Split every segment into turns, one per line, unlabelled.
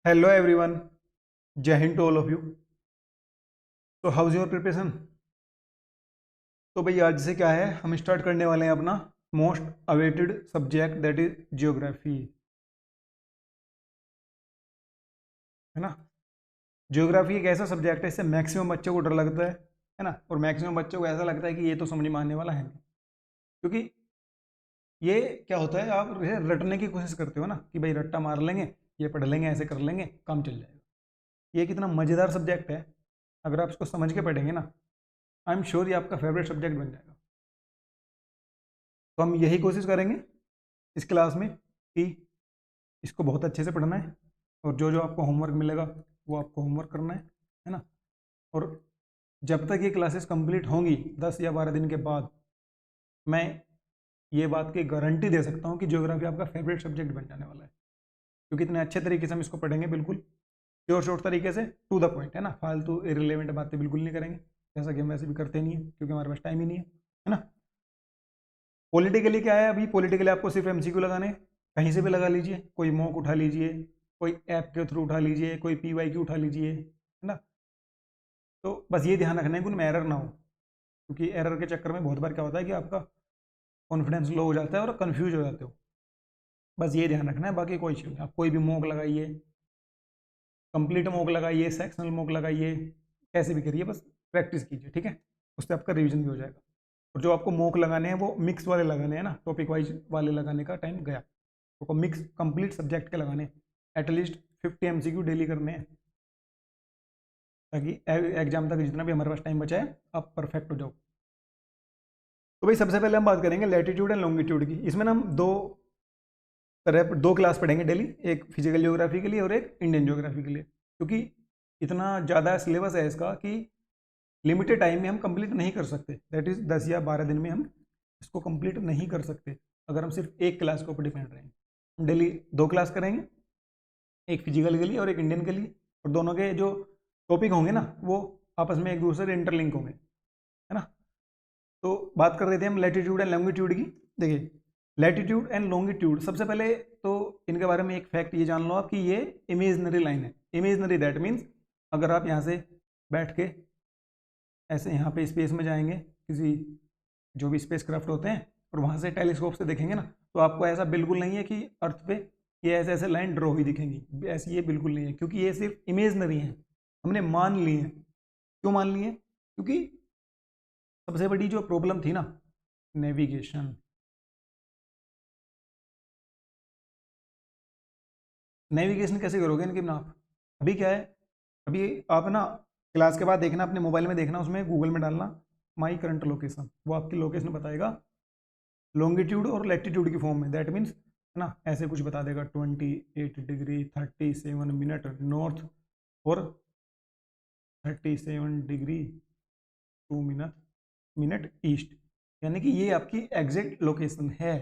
Hello everyone, जय हिंद to all of you. तो हाउस योर प्रिपरेशन। तो भाई आज से क्या है, हम स्टार्ट करने वाले हैं अपना most awaited subject that is geography, है ना। जियोग्राफी एक ऐसा सब्जेक्ट है, इससे मैक्सिमम बच्चों को डर लगता है ना। और मैक्सिमम बच्चों को ऐसा लगता है कि ये तो समझ में आने वाला है नहीं, क्योंकि ये क्या होता है, आप इसे रटने की कोशिश करते हो ना कि भाई रट्टा मार लेंगे, ये पढ़ लेंगे, ऐसे कर लेंगे, काम चल जाएगा। ये कितना मज़ेदार सब्जेक्ट है, अगर आप इसको समझ के पढ़ेंगे ना, आई एम श्योर ये आपका फेवरेट सब्जेक्ट बन जाएगा। तो हम यही कोशिश करेंगे इस क्लास में कि इसको बहुत अच्छे से पढ़ना है, और जो जो आपको होमवर्क मिलेगा वो आपको होमवर्क करना है ना। और जब तक ये क्लासेस कंप्लीट होंगी 10 या 12 दिन के बाद, मैं ये बात की गारंटी दे सकता हूँ कि ज्योग्राफी आपका फेवरेट सब्जेक्ट बन जाने वाला है, क्योंकि इतने अच्छे तरीके से हम इसको पढ़ेंगे, बिल्कुल श्योर शॉर्ट तरीके से, टू द पॉइंट, है ना। फालतू इरिलेवेंट बातें बिल्कुल नहीं करेंगे, जैसा कि हम वैसे भी करते नहीं है, क्योंकि हमारे पास टाइम ही नहीं है ना। पॉलिटिकली क्या है, अभी पॉलिटिकली आपको सिर्फ एमसीक्यू लगाने हैं, कहीं से भी लगा लीजिए, कोई मॉक उठा लीजिए, कोई ऐप के थ्रू उठा लीजिए, कोई पीवाईक्यू उठा लीजिए, है ना। तो बस ये ध्यान रखना है कि उनमें एरर ना हो, क्योंकि एरर के चक्कर में बहुत बार क्या होता है कि आपका कॉन्फिडेंस लो हो जाता है और कन्फ्यूज हो जाते हो। बस ये ध्यान रखना है, बाकी कोई इश्यू नहीं। आप कोई भी मॉक लगाइए, कंप्लीट मॉक लगाइए, सेक्शनल मॉक लगाइए, कैसे भी करिए, बस प्रैक्टिस कीजिए, ठीक है। उससे आपका रिवीजन भी हो जाएगा। और जो आपको मॉक लगाने हैं वो मिक्स वाले लगाने हैं ना, टॉपिक वाइज वाले लगाने का टाइम गया। तो मिक्स कंप्लीट सब्जेक्ट के लगाने, एटलीस्ट 50 एमसीक्यू डेली करने हैं, ताकि एग्जाम तक जितना भी हमारे पास टाइम बचा है आप परफेक्ट हो जाओ। तो भाई सबसे पहले हम बात करेंगे लैटिट्यूड एंड लॉन्गिट्यूड की। इसमें ना हम दो क्लास पढ़ेंगे डेली, एक फिजिकल ज्योग्राफी के लिए और एक इंडियन ज्योग्राफी के लिए, क्योंकि इतना ज़्यादा सिलेबस है इसका कि लिमिटेड टाइम में हम कंप्लीट नहीं कर सकते। दैट इज़ 10 या 12 दिन में हम इसको कंप्लीट नहीं कर सकते, अगर हम सिर्फ एक क्लास के ऊपर डिपेंड रहेंगे। हम डेली दो क्लास करेंगे, एक फिजिकल के लिए और एक इंडियन के लिए, और दोनों के जो टॉपिक होंगे ना वो आपस में एक दूसरे से इंटरलिंक होंगे, है ना। तो बात कर रहे थे हम लैटिट्यूड एंड लॉन्गिट्यूड की। देखिए, लैटिट्यूड एंड लॉन्गिट्यूड, सबसे पहले तो इनके बारे में एक फैक्ट ये जान लो आप कि ये इमेजनरी लाइन है। इमेजनरी दैट मीन्स, अगर आप यहाँ से बैठ के ऐसे यहाँ पे स्पेस में जाएंगे, किसी जो भी स्पेस क्राफ्ट होते हैं, और वहाँ से टेलीस्कोप से देखेंगे ना, तो आपको ऐसा बिल्कुल नहीं है कि अर्थ पे ये ऐसे ऐसे लाइन ड्रॉ हुई दिखेंगी, ऐसी ये बिल्कुल नहीं है, क्योंकि ये सिर्फ इमेजनरी है, हमने मान ली है। क्यों मान ली है? क्योंकि सबसे बड़ी जो प्रॉब्लम थी ना, नेविगेशन। नेविगेशन कैसे करोगे इनकी नाप? अभी क्या है, अभी आप ना क्लास के बाद देखना, अपने मोबाइल में देखना, उसमें गूगल में डालना माई करंट लोकेशन, वो आपकी लोकेशन बताएगा लॉन्गिट्यूड और लैटिट्यूड की फॉर्म में। दैट मीन्स, है ना, ऐसे कुछ बता देगा 28 डिग्री 37 मिनट नॉर्थ और 37 डिग्री 2 मिनट ईस्ट, यानी कि ये आपकी एग्जैक्ट लोकेशन है।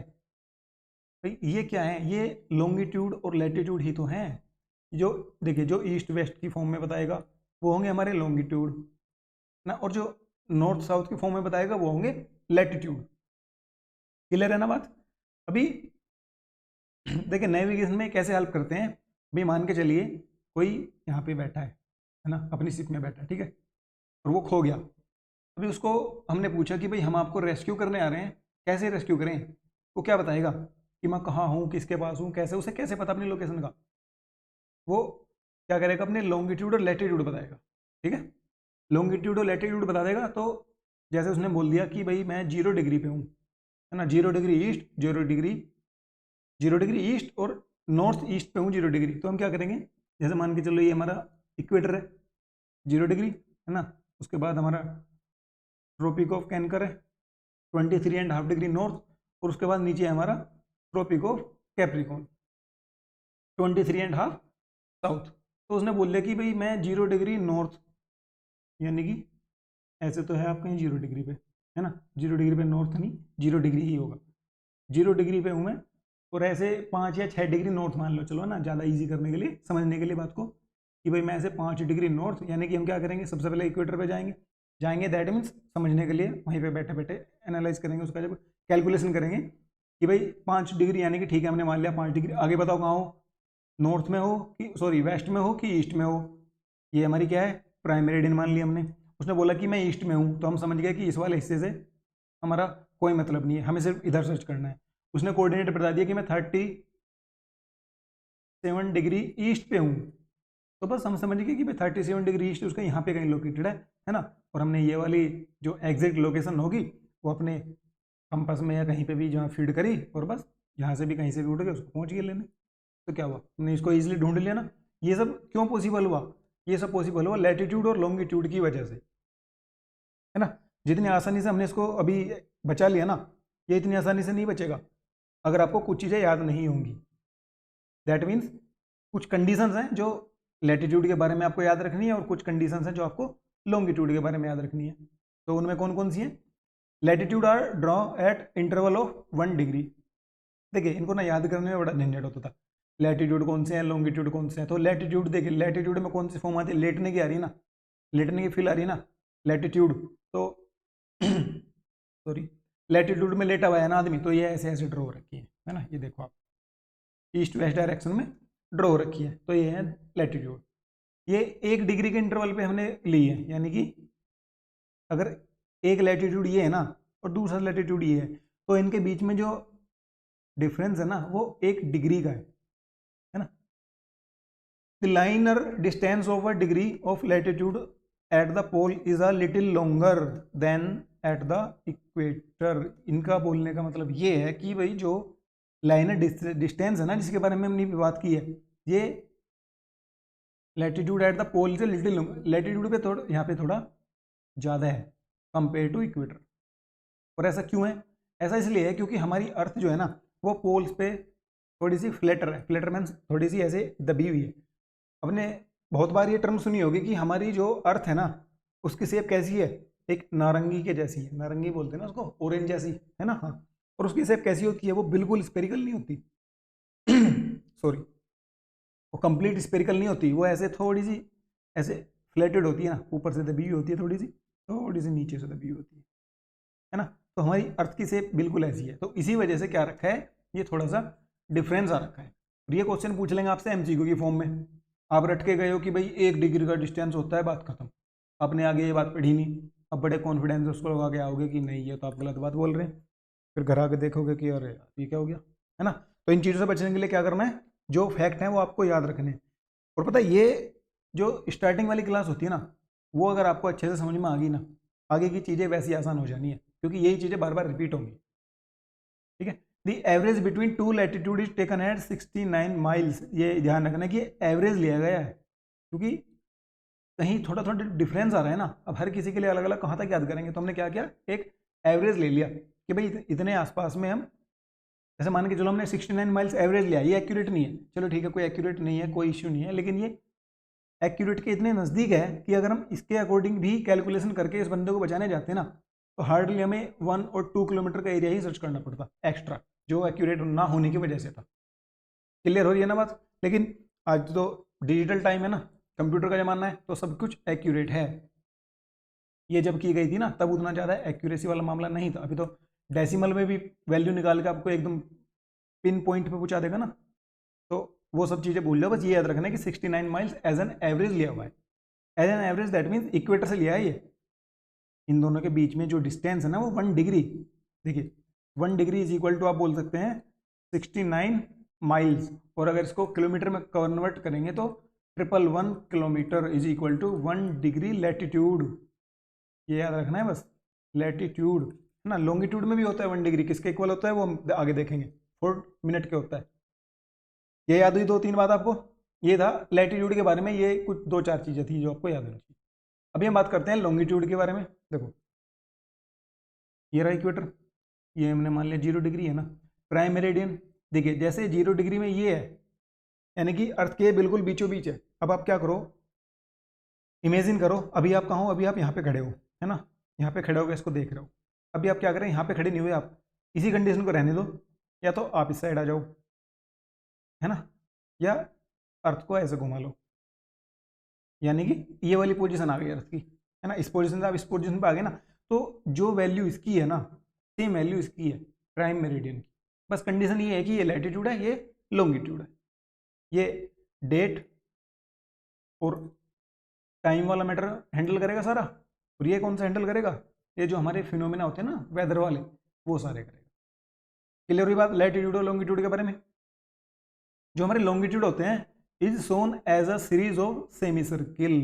भाई ये क्या है, ये लॉन्गिट्यूड और लैटिट्यूड ही तो हैं। जो देखिए, जो ईस्ट वेस्ट की फॉर्म में बताएगा वो होंगे हमारे लॉन्गिट्यूड ना, और जो नॉर्थ साउथ की फॉर्म में बताएगा वो होंगे लैटिट्यूड। क्लियर है ना बात? अभी देखिए, नेविगेशन में कैसे हेल्प करते हैं। भाई मान के चलिए कोई यहाँ पे बैठा है ना, अपनी शिप में बैठा है, ठीक है, और वो खो गया। अभी उसको हमने पूछा कि भाई हम आपको रेस्क्यू करने आ रहे हैं, कैसे रेस्क्यू करें? वो क्या बताएगा कि मैं कहाँ हूँ, किसके पास हूँ, कैसे, उसे कैसे पता अपनी लोकेशन का? वो क्या करेगा, अपने लॉन्गिट्यूड और लैटिट्यूड बताएगा, ठीक है। लॉन्गिट्यूड और लैटिट्यूड बता देगा, तो जैसे उसने बोल दिया कि भाई मैं 0 डिग्री पे हूँ, है ना, 0 डिग्री ईस्ट, 0 डिग्री ईस्ट और नॉर्थ ईस्ट पे हूँ 0 डिग्री, तो हम क्या करेंगे, जैसे मान के चलो ये हमारा इक्वेटर है 0 डिग्री, है ना, उसके बाद हमारा ट्रॉपिक ऑफ कैंकर है 23.5 डिग्री नॉर्थ, और उसके बाद नीचे है हमारा ट्रॉपिक ऑफ कैप्रिकॉन 23.5 साउथ। तो उसने बोल दिया कि भाई मैं 0 डिग्री नॉर्थ, यानी कि ऐसे तो है आप कहीं 0 डिग्री पे, है ना, 0 डिग्री पे नॉर्थ नहीं, 0 डिग्री ही होगा, 0 डिग्री पे हूँ मैं, और ऐसे 5 या 6 डिग्री नॉर्थ मान लो, चलो ना, ज़्यादा इजी करने के लिए, समझने के लिए बात को, कि भाई मैं ऐसे 5 डिग्री नॉर्थ, यानी कि हम क्या करेंगे, सबसे पहले इक्वेटर पे जाएंगे, दैट मीन्स समझने के लिए वहीं पे बैठे बैठे एनालाइज करेंगे, उसका जब कैलकुलेशन करेंगे कि भाई 5 डिग्री, यानी कि ठीक है हमने मान लिया 5 डिग्री, आगे बताओ कहाँ हो, नॉर्थ में हो कि सॉरी वेस्ट में हो कि ईस्ट में हो, ये हमारी क्या है प्राइम मेरिडियन मान लिया हमने। उसने बोला कि मैं ईस्ट में हूँ, तो हम समझ गए कि इस वाले हिस्से से हमारा कोई मतलब नहीं है, हमें सिर्फ इधर सर्च करना है। उसने कोऑर्डिनेट बता दिया कि मैं 37 डिग्री ईस्ट पे हूँ, तो बस हम समझ गए कि भाई 37 डिग्री ईस्ट उसका यहाँ पे कहीं लोकेटेड है ना। और हमने ये वाली जो एग्जैक्ट लोकेशन होगी वो अपने कंपास में या कहीं पे भी जहाँ फीड करी, और बस यहाँ से भी कहीं से भी उठ के उसको पहुँच गए लेने। तो क्या हुआ, हमने इसको ईजिली ढूंढ लिया ना। ये सब क्यों पॉसिबल हुआ, ये सब पॉसिबल हुआ लैटिट्यूड और लॉन्गिट्यूड की वजह से, है ना। जितनी आसानी से हमने इसको अभी बचा लिया ना, ये इतनी आसानी से नहीं बचेगा अगर आपको कुछ चीज़ें याद नहीं होंगी। दैट मीन्स कुछ कंडीशंस हैं जो लैटिट्यूड के बारे में आपको याद रखनी है, और कुछ कंडीशंस हैं जो आपको लॉन्गिट्यूड के बारे में याद रखनी है। तो उनमें कौन कौन सी हैं? Latitude are draw at interval of 1 degree. देखिए इनको ना याद करने में बड़ा झंझट होता था, लैटिट्यूड कौन से हैं लॉन्गिट्यूड कौन से हैं। तो लैटिट्यूड देखिए, लैटिट्यूड में कौन सी फॉर्म आती है, लेटने की आ रही है ना, लेटने की फील आ रही है ना लैटिट्यूड। तो सॉरी, लैटिट्यूड में लेटा हुआ है ना आदमी, तो ये ऐसे ऐसे ड्रॉ रखी है ना, ये देखो आप ईस्ट वेस्ट डायरेक्शन में ड्रॉ रखी है, तो ये है लैटिट्यूड। ये 1 डिग्री के इंटरवल पे हमने ली है, यानी कि अगर एक लैटिट्यूड ये है ना और दूसरा लैटिट्यूड ये है, तो इनके बीच में जो डिफरेंस है ना वो 1 डिग्री का है ना। The linear distance of a degree of latitude at the pole is a little longer than at the equator. इनका बोलने का मतलब ये है कि भाई जो लाइनर डिस्टेंस है ना जिसके बारे में हमने बात की है, ये लैटिट्यूड एट द पोल से लिटिल लैटिट्यूड पे थोड़ा यहाँ पे थोड़ा ज़्यादा है कंपेयर टू इक्वेटर। और ऐसा क्यों है? ऐसा इसलिए है क्योंकि हमारी अर्थ जो है ना वो पोल्स पे थोड़ी सी फ्लैटर है, फ्लैटर मीन्स थोड़ी सी ऐसे दबी हुई है। हमने बहुत बार ये टर्म सुनी होगी कि हमारी जो अर्थ है ना उसकी शेप कैसी है, एक नारंगी के जैसी है, नारंगी बोलते हैं ना उसको, ऑरेंज जैसी है ना। हाँ, और उसकी शेप कैसी होती है, वो बिल्कुल स्पेरिकल नहीं होती सॉरी, वो कंप्लीट स्पेरिकल नहीं होती, वो ऐसे थोड़ी सी ऐसे फ्लैटेड होती है ना, ऊपर से दबी हुई होती है, थोड़ी सी नीचे से दबी हुई होती है ना। तो हमारी अर्थ की शेप बिल्कुल ऐसी है, तो इसी वजह से क्या रखा है, ये थोड़ा सा डिफरेंस आ रखा है। और ये क्वेश्चन पूछ लेंगे आपसे एमसीक्यू की फॉर्म में, आप रट के गए हो कि भाई 1 डिग्री का डिस्टेंस होता है, बात खत्म, आपने आगे ये बात पढ़ी नहीं, अब बड़े कॉन्फिडेंस से उसको लगा के आओगे कि नहीं ये तो आप गलत बात बोल रहे हैं, फिर घर आके देखोगे कि अरे ये क्या हो गया, है ना। तो इन चीज़ों से बचने के लिए क्या करना है, जो फैक्ट हैं वो आपको याद रखने हैं। और पता है ये जो स्टार्टिंग वाली क्लास होती है ना, वो अगर आपको अच्छे से समझ में आ गई ना, आगे की चीज़ें वैसी आसान हो जानी है, क्योंकि यही चीज़ें बार बार रिपीट होंगी। ठीक है, the average between 2 latitude is taken at 69 miles. ये ध्यान रखना कि एवरेज लिया गया है, क्योंकि कहीं थोड़ा थोड़ा डिफरेंस आ रहा है ना। अब हर किसी के लिए अलग अलग कहाँ तक याद करेंगे, तो हमने क्या किया, एक एवरेज ले लिया कि भाई इतने आसपास में हम, जैसे मान के चलो हमने 69 माइल्स एवरेज लिया, ये एक्यूरेट नहीं है, चलो ठीक है कोई एक्यूरेट नहीं है, कोई इश्यू नहीं है, लेकिन ये एक्यूरेट के इतने नज़दीक है कि अगर हम इसके अकॉर्डिंग भी कैलकुलेशन करके इस बंदे को बचाने जाते हैं ना, तो हार्डली हमें 1 और 2 किलोमीटर का एरिया ही सर्च करना पड़ता एक्स्ट्रा, जो एक्यूरेट ना होने की वजह से था। क्लियर हो रही है ना बात? लेकिन आज तो डिजिटल टाइम है ना, कंप्यूटर का ज़माना है, तो सब कुछ एक्यूरेट है। ये जब की गई थी ना तब उतना ज़्यादा एक्यूरेसी वाला मामला नहीं था, अभी तो डेसिमल में भी वैल्यू निकाल के आपको एकदम पिन पॉइंट पे पहुंचा देगा ना। तो वो सब चीज़ें भूल जाओ, बस ये याद रखना है कि 69 माइल्स एज एन एवरेज लिया हुआ है। As an average that means equator से लिया है ये। इन दोनों के बीच में जो डिस्टेंस है ना वो 1 डिग्री, देखिए 1 डिग्री इज इक्वल टू आप बोल सकते हैं 69 माइल्स, और अगर इसको किलोमीटर में कन्वर्ट करेंगे तो 111 kilometre is equal to 1 degree latitude. ये याद रखना है बस, लैटिट्यूड है ना। लॉन्गिट्यूड में भी होता है 1 डिग्री, किसके इक्वल होता है वो हम आगे देखेंगे, 4 मिनट के होता है। ये याद हुई 2-3 बात आपको? ये था लैटिट्यूड के बारे में, ये कुछ 2-4 चीज़ें थी जो आपको याद होनी चाहिए। अभी हम बात करते हैं लॉन्गिट्यूड के बारे में। देखो ये रहा इक्वेटर, ये हमने मान लिया 0 डिग्री है ना। प्राइम मेरिडियन देखिए, जैसे 0 डिग्री में ये है, यानी कि अर्थ के बिल्कुल बीचों बीच है। अब आप क्या करो, इमेजिन करो अभी आप कहाँ हो, अभी आप यहाँ पे खड़े हो, है ना, यहाँ पे खड़े होकर इसको देख रहे हो। अभी आप क्या करें, यहाँ पे खड़े नहीं हुए आप, इसी कंडीशन को रहने दो, या तो आप इस साइड आ जाओ, है ना, या अर्थ को ऐसे घुमा लो, यानी कि ये वाली पोजीशन आ गई अर्थ की, है ना। इस पोजीशन से आप इस पोजीशन पे आ गए ना, तो जो वैल्यू इसकी है ना सेम वैल्यू इसकी है प्राइम मेरिडियन की। बस कंडीशन ये है कि ये लैटिट्यूड है, ये लॉन्गिट्यूड है। ये डेट और टाइम वाला मैटर हैंडल करेगा सारा, और ये कौन सा हैंडल करेगा, ये जो हमारे फिनोमिना होते हैं ना वेदर वाले, वो सारे करेगा। क्लियर हुई बात लैटिट्यूड और लॉन्गिट्यूड के बारे में। जो हमारे लॉन्गिट्यूड होते हैं is shown as a series of semi circle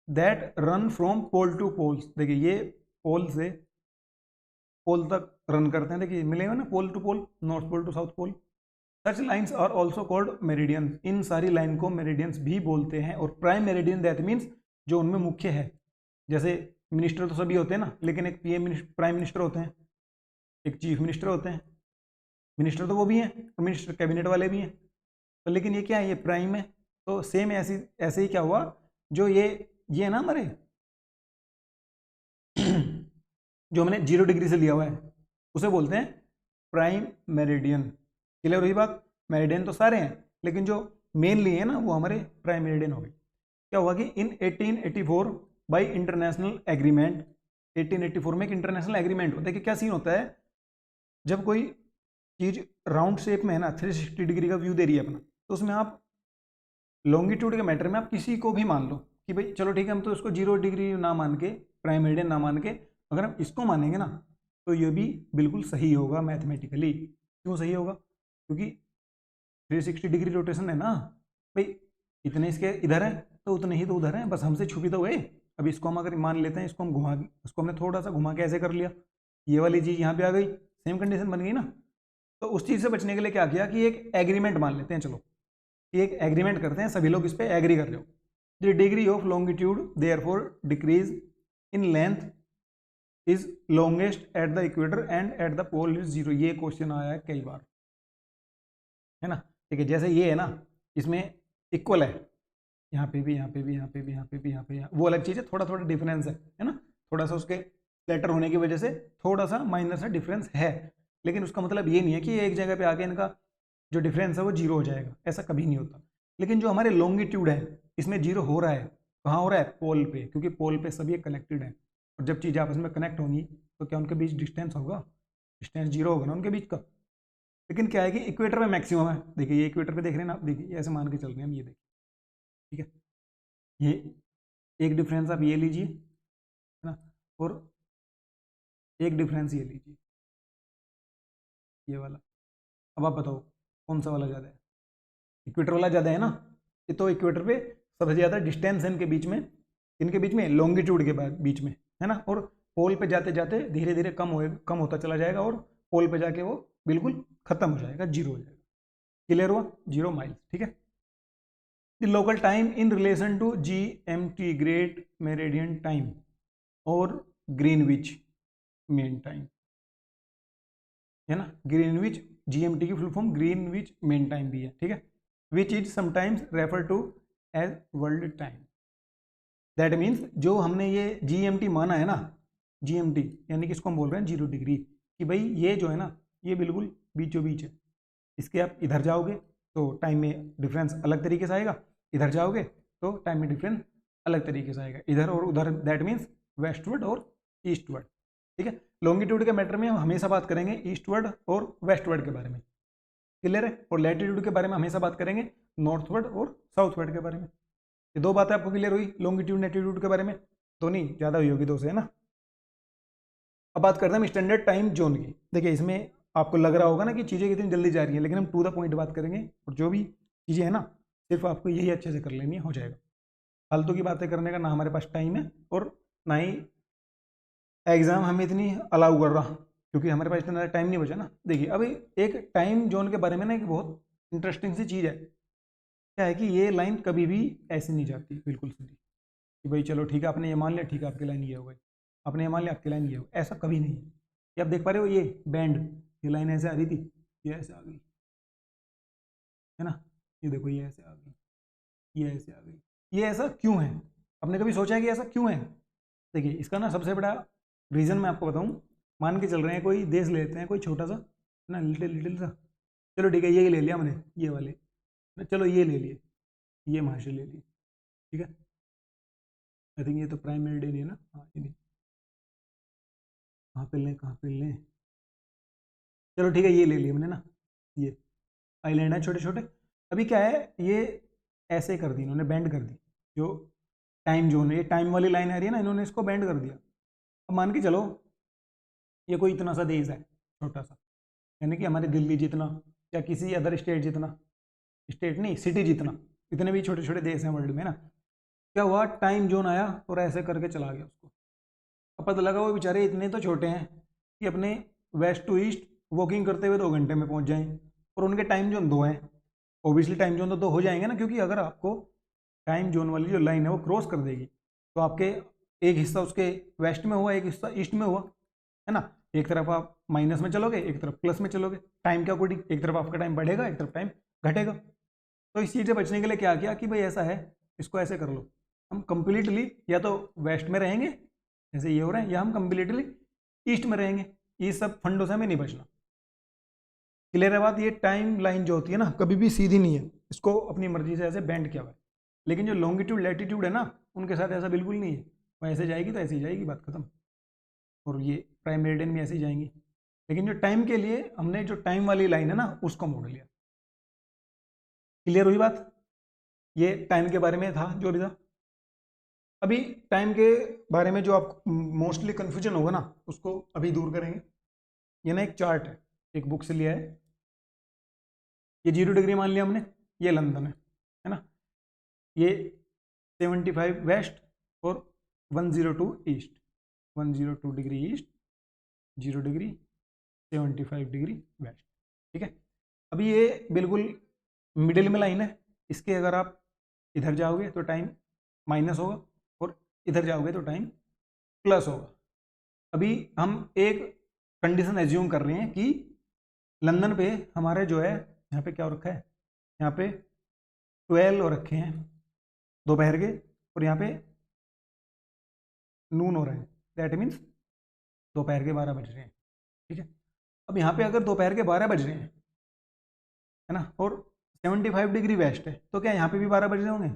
that run from pole to poles. देखिए ये पोल से पोल तक रन करते हैं, देखिए मिलेगा ना pole to pole, north pole to south pole. Such lines are also called meridians, इन सारी लाइन को मेरिडियंस भी बोलते हैं। और प्राइम मेरिडियन दैट मीन्स जो उनमें मुख्य है, जैसे मिनिस्टर तो सभी होते हैं ना, लेकिन एक पीएम प्राइम मिनिस्टर होते हैं, एक चीफ मिनिस्टर होते हैं, मिनिस्टर तो वो भी हैं और मिनिस्टर कैबिनेट वाले भी हैं, तो लेकिन ये क्या है, ये प्राइम है। तो सेम ऐसे ऐसे ही क्या हुआ, जो ये है ना हमारे जो हमने 0 डिग्री से लिया हुआ है उसे बोलते हैं प्राइम मेरिडियन। क्लियर हुई बात। मेरिडियन तो सारे हैं, लेकिन जो मेनली है ना वो हमारे प्राइम मेरिडियन हो गए। क्या हुआ कि इन 1884 बाय इंटरनेशनल एग्रीमेंट, 1884 में एक इंटरनेशनल एग्रीमेंट हो। देखिए क्या सीन होता है, जब कोई चीज राउंड शेप में है ना 360 डिग्री का व्यू दे रही है अपना, तो उसमें आप लॉन्गिट्यूड के मैटर में आप किसी को भी मान लो कि भाई चलो ठीक है, हम तो उसको 0 डिग्री ना मान के, प्राइम मेरिडियन ना मान के, अगर हम इसको मानेंगे ना तो ये भी बिल्कुल सही होगा मैथमेटिकली। क्यों सही होगा, क्योंकि 360 डिग्री रोटेशन है ना भाई, इतने इसके इधर है तो उतने ही तो उधर हैं, बस हमसे छुपी तो गए। अब इसको हम अगर मान लेते हैं, इसको हम घुमा, इसको हमने थोड़ा सा घुमा के ऐसे कर लिया, ये वाली चीज़ यहाँ पे आ गई, सेम कंडीशन बन गई ना। तो उस चीज़ से बचने के लिए क्या किया कि एक एग्रीमेंट मान लेते हैं, चलो कि एक एग्रीमेंट करते हैं, सभी लोग इस पर एग्री कर रहे हो। The degree of longitude therefore decrease in length is longest at the equator and at the pole is 0। ये क्वेश्चन आया है कई बार, है ना। ठीक है, जैसे ये है ना, इसमें इक्वल है, यहाँ पे भी, यहाँ पे भी, यहाँ पे भी, यहाँ पे भी, यहाँ पे, वो अलग चीज़ है, थोड़ा थोड़ा डिफरेंस है ना, थोड़ा सा उसके लेटर होने की वजह से थोड़ा सा माइनर सा डिफरेंस है, लेकिन उसका मतलब ये नहीं है कि एक जगह पे आके इनका जो डिफरेंस है वो 0 हो जाएगा, ऐसा कभी नहीं होता। लेकिन जो हमारे लॉन्गिट्यूड है इसमें 0 हो रहा है, कहाँ हो रहा है, पोल पे, क्योंकि पोल पे सभी कनेक्टेड है, और जब चीज़ें आपस में कनेक्ट होंगी तो क्या उनके बीच डिस्टेंस होगा, डिस्टेंस 0 होगा ना उनके बीच का। लेकिन क्या है कि इक्वेटर में मैक्सिमम है, देखिए ये इक्वेटर पे देख रहे हैं ना आप, देखिए ये ऐसे मान के चल रहे हैं हम, ये देखिए, ठीक है, ये एक डिफरेंस आप ये लीजिए, है ना, और एक डिफरेंस ये लीजिए, ये वाला। अब आप बताओ कौन सा वाला ज़्यादा है, इक्वेटर वाला ज़्यादा है ना, ये तो इक्वेटर पे सबसे ज़्यादा डिस्टेंस है इनके बीच में, इनके बीच में लॉन्गिट्यूड के बीच में, है ना, और पोल पे जाते जाते धीरे धीरे कम होता चला जाएगा, और पोल पे जाके वो बिल्कुल खत्म हो जाएगा, 0 हो जाएगा। क्लियर हुआ, 0 माइल, ठीक है। The local time in relation to GMT great meridian time और ग्रीनविच मेन टाइम, है ना, ग्रीनविच GMT की full form Greenwich mean time भी है, ठीक है, which is sometimes refer to as world time. That means जो हमने ये GMT माना है ना, GMT यानी कि इसको हम बोल रहे हैं 0 डिग्री, कि भाई ये जो है ना ये बिल्कुल बीचों बीच है, इसके आप इधर जाओगे तो टाइम में डिफरेंस अलग तरीके से आएगा, इधर जाओगे तो टाइम में डिफरेंस अलग तरीके से आएगा, इधर और उधर, दैट मीन्स वेस्टवर्ड और ईस्टवर्ड, ठीक है। लॉन्गिट्यूड के मैटर में हम हमेशा बात करेंगे ईस्टवर्ड और वेस्टवर्ड के बारे में, क्लियर है, और लैटिट्यूड के बारे में हमेशा बात करेंगे नॉर्थवर्ड और साउथवर्ड के बारे में। ये दो बातें आपको क्लियर हुई लॉन्गिट्यूड लैटिट्यूड के बारे में, तो नहीं ज़्यादा हुई होगी दो से, है ना। अब बात करते हैं हम स्टैंडर्ड टाइम जोन की। देखिए इसमें आपको लग रहा होगा ना कि चीज़ें कितनी जल्दी जा रही हैं, लेकिन हम टू द पॉइंट बात करेंगे, और जो भी चीज़ें हैं ना सिर्फ आपको यही अच्छे से कर लेनी है, हो जाएगा। फालतू की बातें करने का ना हमारे पास टाइम है, और ना ही एग्ज़ाम हमें इतनी अलाउ कर रहा, क्योंकि हमारे पास इतना ज़्यादा टाइम नहीं बचा ना। देखिए अभी एक टाइम जोन के बारे में ना एक बहुत इंटरेस्टिंग सी चीज़ है, क्या है कि ये लाइन कभी भी ऐसे नहीं जाती बिल्कुल सीधी, कि भाई चलो ठीक है आपने ये मान लिया, ठीक है आपकी लाइन ये हो गई, आपने ये मान लिया आपकी लाइन ये हो, ऐसा कभी नहीं है। ये आप देख पा रहे हो, ये बैंड, ये लाइन ऐसे आ रही थी, ये ऐसे आ गई, है ना, ये देखो ये ऐसे आ गई, ये ऐसे आ गई, ये ऐसा क्यों है, आपने कभी सोचा है कि ऐसा क्यों है। देखिए इसका ना सबसे बड़ा रीज़न मैं आपको बताऊं, मान के चल रहे हैं कोई देश ले लेते हैं, कोई छोटा सा ना, लिटिल लिटिल सा, चलो ठीक है ये ले लिया हमने, ये वाले, चलो ये ले लिए, ये महाशय ले लिए, ठीक है, आई थिंक ये तो प्राइम मेरिडियन है ना, हाँ ये नहीं, कहाँ पे लें कहाँ पे लें, चलो ठीक है ये ले लिए हमने ना, ये आइलैंड है छोटे छोटे, अभी क्या है, ये ऐसे कर दी इन्होंने, बेंड कर दी, जो टाइम जोन है, ये टाइम वाली लाइन आ रही है ना, इन्होंने इसको बेंड कर दिया। अब मान के चलो ये कोई इतना सा देश है, छोटा सा, यानी कि हमारे दिल्ली जितना या किसी अदर स्टेट जितना, स्टेट नहीं सिटी जितना, इतने भी छोटे छोटे देश हैं वर्ल्ड में ना। क्या हुआ, टाइम जोन आया और ऐसे करके चला गया उसको। अब पता लगा वो बेचारे इतने तो छोटे हैं कि अपने वेस्ट टू ईस्ट वॉकिंग करते हुए 2 घंटे में पहुंच जाएं, और उनके टाइम जोन 2 हैं। ओबियसली टाइम जोन तो 2 हो जाएंगे ना, क्योंकि अगर आपको टाइम जोन वाली जो लाइन है वो क्रॉस कर देगी तो आपके एक हिस्सा उसके वेस्ट में हुआ, एक हिस्सा ईस्ट में हुआ, है ना। एक तरफ आप माइनस में चलोगे, एक तरफ प्लस में चलोगे, टाइम के अकॉर्डिंग एक तरफ आपका टाइम बढ़ेगा, एक तरफ टाइम घटेगा। तो इस चीज़ से बचने के लिए क्या किया कि भाई ऐसा है, इसको ऐसे कर लो, हम कंप्लीटली या तो वेस्ट में रहेंगे जैसे ये हो रहा है, या हम कंप्लीटली ईस्ट में रहेंगे। ये सब फंडों से हमें नहीं बचना। क्लियर है बात। ये टाइम लाइन जो होती है ना कभी भी सीधी नहीं है, इसको अपनी मर्जी से ऐसे बेंड किया हुआ है। लेकिन जो लॉन्गिट्यूड लैटिट्यूड है ना, उनके साथ ऐसा बिल्कुल नहीं है, वो ऐसे जाएगी तो ऐसे ही जाएगी, बात खत्म। और ये प्राइम मेरिडियन भी ऐसे ही जाएंगी। लेकिन जो टाइम के लिए हमने जो टाइम वाली लाइन है ना उसको मोड़ लिया। क्लियर हुई बात। ये टाइम के बारे में था जो भी था। अभी टाइम के बारे में जो आपको मोस्टली कन्फ्यूजन होगा ना उसको अभी दूर करेंगे। ये ना एक चार्ट है, एक बुक से लिया है। ये 0 डिग्री मान लिया हमने, ये लंदन है ना। ये 75 वेस्ट और 102 east, 102 degree east, 0 degree, 75 degree west. ठीक है। अभी ये बिल्कुल मिडिल में लाइन है। इसके अगर आप इधर जाओगे तो टाइम माइनस होगा, और इधर जाओगे तो टाइम प्लस होगा। अभी हम एक कंडीशन एज्यूम कर रहे हैं कि लंदन पे हमारे जो है, यहाँ पे क्या हो रखा है, यहाँ पे 12 हो रखे हैं दोपहर के, और यहाँ पे नून हो रहे हैं, दैट मीन्स दोपहर के 12 बज रहे हैं। ठीक है। अब यहाँ पे अगर दोपहर के 12 बज रहे हैं, है ना, और 75 डिग्री वेस्ट है, तो क्या यहाँ पे भी 12 बज रहे होंगे?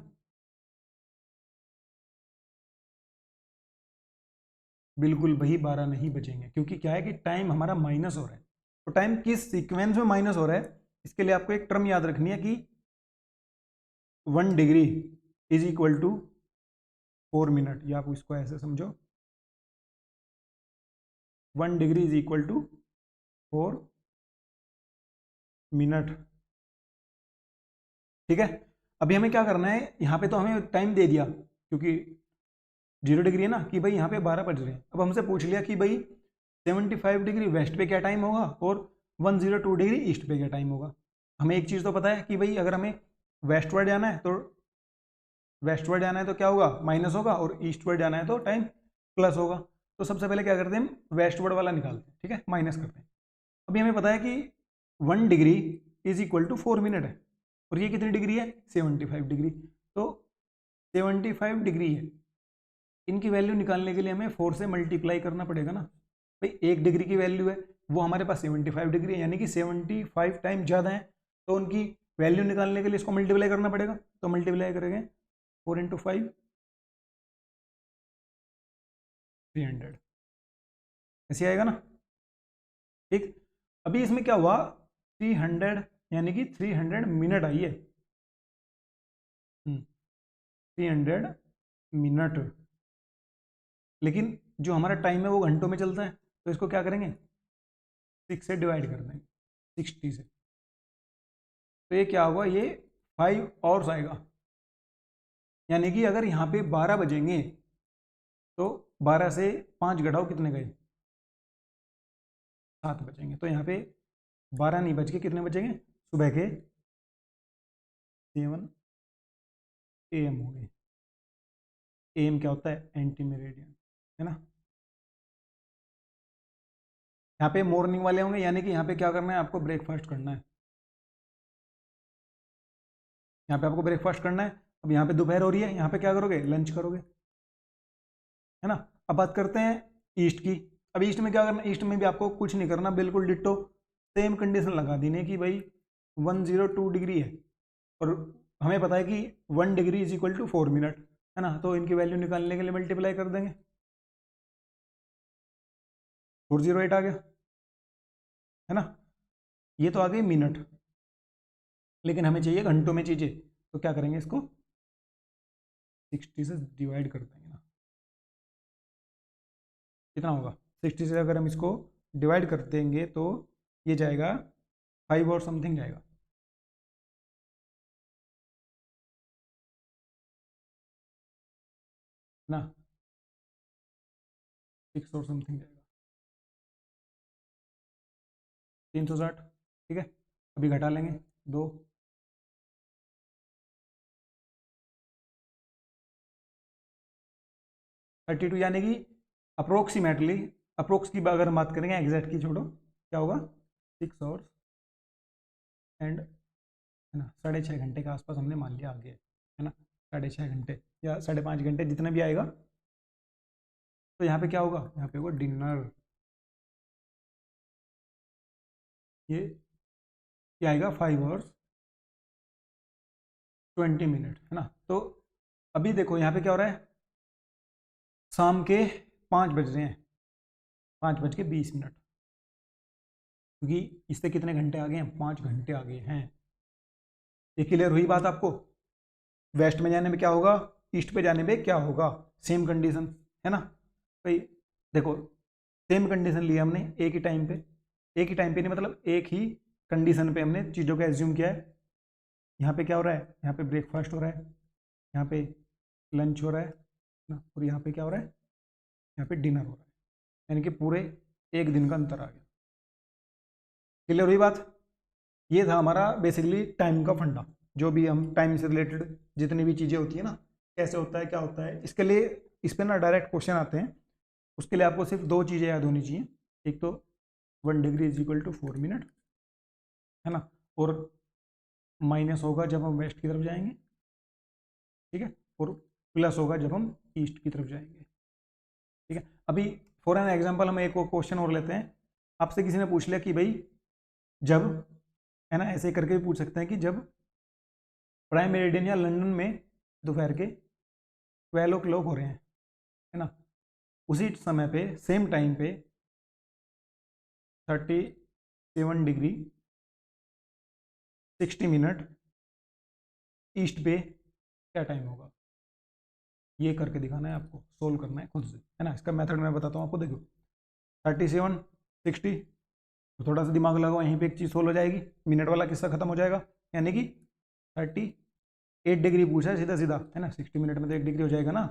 बिल्कुल वही 12 नहीं बचेंगे, क्योंकि क्या है कि टाइम हमारा माइनस हो रहा है। तो टाइम किस सीक्वेंस में माइनस हो रहा है, इसके लिए आपको एक टर्म याद रखनी है कि 1 degree is equal to 4 minute, या आप इसको ऐसे समझो, 1 degree is equal to 4 minute. ठीक है। अभी हमें क्या करना है, यहाँ पे तो हमें टाइम दे दिया क्योंकि 0 डिग्री है ना, कि भाई यहाँ पे 12 बज रहे हैं। अब हमसे पूछ लिया कि भाई 75 डिग्री वेस्ट पे क्या टाइम होगा और 102 डिग्री ईस्ट पे क्या टाइम होगा। हमें एक चीज़ तो पता है कि भाई अगर हमें वेस्टवर्ड जाना है तो क्या होगा, माइनस होगा, और ईस्टवर्ड जाना है तो टाइम प्लस होगा। तो सबसे पहले क्या करते हैं, हम वेस्टवर्ड वाला निकालते हैं, ठीक है, माइनस करते हैं। अभी हमें पता है कि 1 degree is equal to 4 minute है, और ये कितनी डिग्री है, 75 डिग्री। तो 75 डिग्री है, इनकी वैल्यू निकालने के लिए हमें 4 से मल्टीप्लाई करना पड़ेगा ना। भाई 1 डिग्री की वैल्यू है, वो हमारे पास 75 डिग्री है, यानी कि 75 टाइम ज़्यादा है, तो उनकी वैल्यू निकालने के लिए इसको मल्टीप्लाई करना पड़ेगा। तो मल्टीप्लाई करेंगे 4 × 5, 300, ऐसे आएगा ना। ठीक। अभी इसमें क्या हुआ, 300 यानी कि 300 मिनट आई है, 300 मिनट। लेकिन जो हमारा टाइम है वो घंटों में चलता है, तो इसको क्या करेंगे, 6 से डिवाइड कर देंगे, 60 से। तो ये क्या होगा, ये 5 आवर्स आएगा। यानी कि अगर यहाँ पे 12 बजेंगे तो 12 से 5 घटाओ, कितने गए, 7 बजेंगे। तो यहाँ पे 12 नहीं बज के कितने बजेंगे, सुबह के 7 AM हो गए। AM क्या होता है, एंटी मेरिडियन, है ना। यहाँ पे मॉर्निंग वाले होंगे, यानी कि यहाँ पे क्या करना है, आपको ब्रेकफास्ट करना है। यहाँ पे आपको ब्रेकफास्ट करना है। अब यहाँ पे दोपहर हो रही है, यहाँ पे क्या करोगे, लंच करोगे, है ना। अब बात करते हैं ईस्ट की। अब ईस्ट में क्या करना है, ईस्ट में भी आपको कुछ नहीं करना, बिल्कुल डिट्टो सेम कंडीशन लगा देनी है कि भाई 102 डिग्री है, और हमें पता है कि 1 degree is equal to 4 minute, है ना। तो इनकी वैल्यू निकालने के लिए मल्टीप्लाई कर देंगे, 408 आ गया, है ना। ये तो आ गई मिनट। लेकिन हमें चाहिए घंटों में चीज़ें, तो क्या करेंगे, इसको 60 से डिवाइड कर देंगे ना। कितना होगा, 60 से अगर हम इसको डिवाइड कर देंगे तो ये जाएगा 5 और समथिंग जाएगा ना, 6 और समथिंग जाएगा 360। ठीक है, अभी घटा लेंगे 2, 32, यानी कि अप्रोक्सीमेटली, अप्रोक्स की अगर हम बात करेंगे, एग्जैक्ट की छोड़ो, क्या होगा 6 आवर्स एंड, है ना, 6.5 घंटे के आसपास हमने मान लिया आगे, है ना, 6.5 घंटे या 5.5 घंटे जितना भी आएगा। तो यहाँ पे क्या होगा, यहाँ पे होगा डिनर, ये आएगा 5 आवर्स 20 मिनट, है ना। तो अभी देखो यहाँ पे क्या हो रहा है, शाम के 5 बज रहे हैं, 5:20, क्योंकि इससे कितने घंटे आ गए हैं, 5 घंटे आ गए हैं। ये क्लियर हुई बात आपको। वेस्ट में जाने में क्या होगा, ईस्ट पे जाने में क्या होगा, सेम कंडीशन, है ना भाई। देखो सेम कंडीशन लिया हमने एक ही टाइम पे, एक ही टाइम पे नहीं मतलब एक ही कंडीशन पे हमने चीज़ों का एज्यूम किया है। यहाँ पे क्या हो रहा है, यहाँ पे ब्रेकफास्ट हो रहा है, यहाँ पे लंच हो रहा है ना, और यहाँ पे क्या हो रहा है, यहाँ पे डिनर हो रहा है, यानी कि पूरे एक दिन का अंतर आ गया। क्लियर हुई बात। ये था हमारा बेसिकली टाइम का फंडा, जो भी हम टाइम से रिलेटेड जितनी भी चीज़ें होती है ना, कैसे होता है क्या होता है, इसके लिए इस पर ना डायरेक्ट क्वेश्चन आते हैं। उसके लिए आपको सिर्फ 2 चीज़ें याद होनी चाहिए, एक तो 1 degree is equal to 4 minute, है ना, और माइनस होगा जब हम वेस्ट की तरफ जाएंगे, ठीक है, और प्लस होगा जब हम ईस्ट की तरफ जाएंगे। ठीक है, अभी फॉर एन एग्जांपल हम एक क्वेश्चन और लेते हैं। आपसे किसी ने पूछ लिया कि भाई जब, है ना, ऐसे करके भी पूछ सकते हैं कि जब प्राइम मेरिडियन या लंदन में दोपहर के 12 o'clock हो रहे हैं, है ना, उसी समय पे सेम टाइम पे 37 डिग्री 60 मिनट ईस्ट पे क्या टाइम होगा, ये करके दिखाना है आपको, सोल्व करना है खुद से, है ना। इसका मेथड मैं बताता हूँ आपको। देखो 37 60, तो थोड़ा सा दिमाग लगाओ, यहीं पे एक चीज़ सोल्व हो जाएगी, मिनट वाला किस्सा खत्म हो जाएगा, यानी कि 38 डिग्री पूछा है सीधा सीधा, है ना, 60 मिनट में तो 1 डिग्री हो जाएगा ना।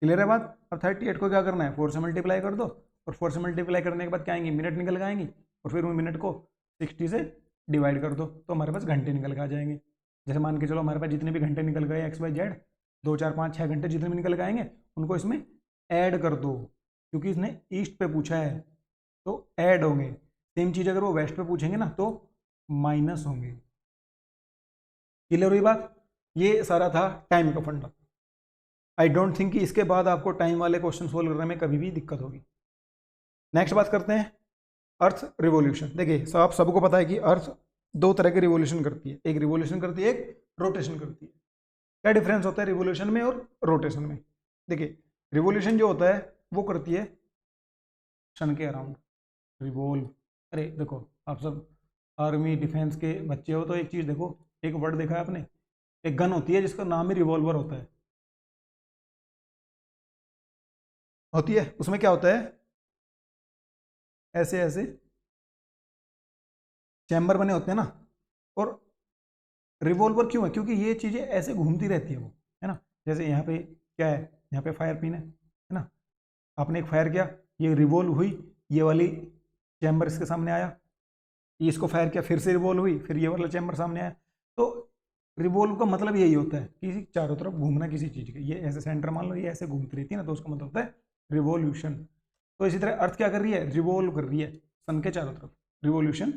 क्लियर है बात। अब 38 को क्या करना है, 4 से मल्टीप्लाई कर दो, और 4 से मल्टीप्लाई करने के बाद क्या आएंगी, मिनट निकल के आएंगी, और फिर उन मिनट को 60 से डिवाइड कर दो, तो हमारे पास घंटे निकल के आ जाएंगे। जैसे मान के चलो हमारे पास जितने भी घंटे निकल गए XYZ, 2 4 5 6 घंटे जितने भी निकल के आएंगे, उनको इसमें ऐड कर दो, क्योंकि इसने ईस्ट पे पूछा है तो ऐड होंगे। सेम चीज़ अगर वो वेस्ट पे पूछेंगे ना तो माइनस होंगे। क्लियर हुई बात। ये सारा था टाइम का फंडा। आई डोंट थिंक कि इसके बाद आपको टाइम वाले क्वेश्चन सोल्व करने में कभी भी दिक्कत होगी। नेक्स्ट बात करते हैं अर्थ रिवोल्यूशन। देखिए आप सबको पता है कि अर्थ 2 तरह के रिवोल्यूशन करती है, एक रिवोल्यूशन करती है, एक रोटेशन करती है। क्या डिफरेंस होता है रिवोल्यूशन में और रोटेशन में। देखिए रिवोल्यूशन जो होता है वो करती है सन के अराउंड रिवोल्व। अरे देखो आप सब आर्मी डिफेंस के बच्चे हो तो एक चीज़ देखो, एक वर्ड देखा है आपने, एक गन होती है जिसका नाम ही रिवॉल्वर होता है, होती है, उसमें क्या होता है, ऐसे ऐसे चैम्बर बने होते हैं ना। और रिवॉल्वर क्यों है, क्योंकि ये चीज़ें ऐसे घूमती रहती है वो, है ना। जैसे यहाँ पे क्या है, यहाँ पे फायर पिन है ना, आपने एक फायर किया, ये रिवॉल्व हुई, ये वाली चैम्बर इसके सामने आया, ये इसको फायर किया, फिर से रिवॉल्व हुई, फिर ये वाला चैम्बर सामने आया। तो रिवॉल्व का मतलब यही होता है कि चारों तरफ घूमना किसी चीज़ के, ये ऐसे सेंटर मान लो, ये ऐसे घूमती रहती है ना, तो उसका मतलब होता है रिवॉल्यूशन। तो इसी तरह अर्थ क्या कर रही है, रिवॉल्व कर रही है सन के चारों तरफ, रिवॉल्यूशन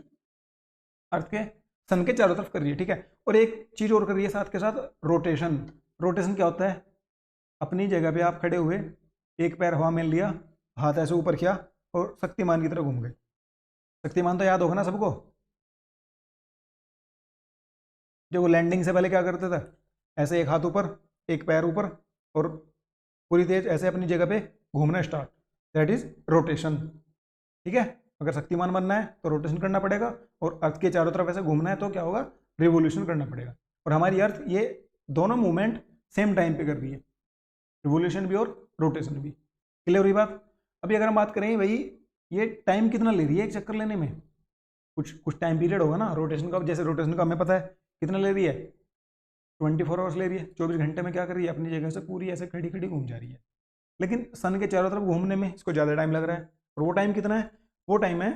अर्थ के सन के चारों तरफ कर रही है, ठीक है। और एक चीज़ और कर रही है साथ के साथ, रोटेशन। रोटेशन क्या होता है, अपनी जगह पे आप खड़े हुए, एक पैर हवा में लिया, हाथ ऐसे ऊपर किया और शक्तिमान की तरह घूम गए। शक्तिमान तो याद होगा ना सबको, जो वो लैंडिंग से पहले क्या करते थे, ऐसे एक हाथ ऊपर एक पैर ऊपर और पूरी तेज ऐसे अपनी जगह पे घूमना स्टार्ट, दैट इज रोटेशन। ठीक है, अगर शक्तिमान बनना है तो रोटेशन करना पड़ेगा, और अर्थ के चारों तरफ ऐसे घूमना है तो क्या होगा, रिवोल्यूशन करना पड़ेगा। और हमारी अर्थ ये दोनों मूवमेंट सेम टाइम पे कर रही है, रिवोल्यूशन भी और रोटेशन भी। क्लियर हुई बात? अभी अगर हम बात करें भाई ये टाइम कितना ले रही है एक चक्कर लेने में, कुछ टाइम पीरियड होगा ना रोटेशन का। जैसे रोटेशन का हमें पता है कितना ले रही है, 24 आवर्स ले रही है, 24 घंटे में क्या कर रही है, अपनी जगह से पूरी ऐसे खड़ी खड़ी घूम जा रही है। लेकिन सन के चारों तरफ घूमने में इसको ज़्यादा टाइम लग रहा है। और वो टाइम कितना है? वो टाइम है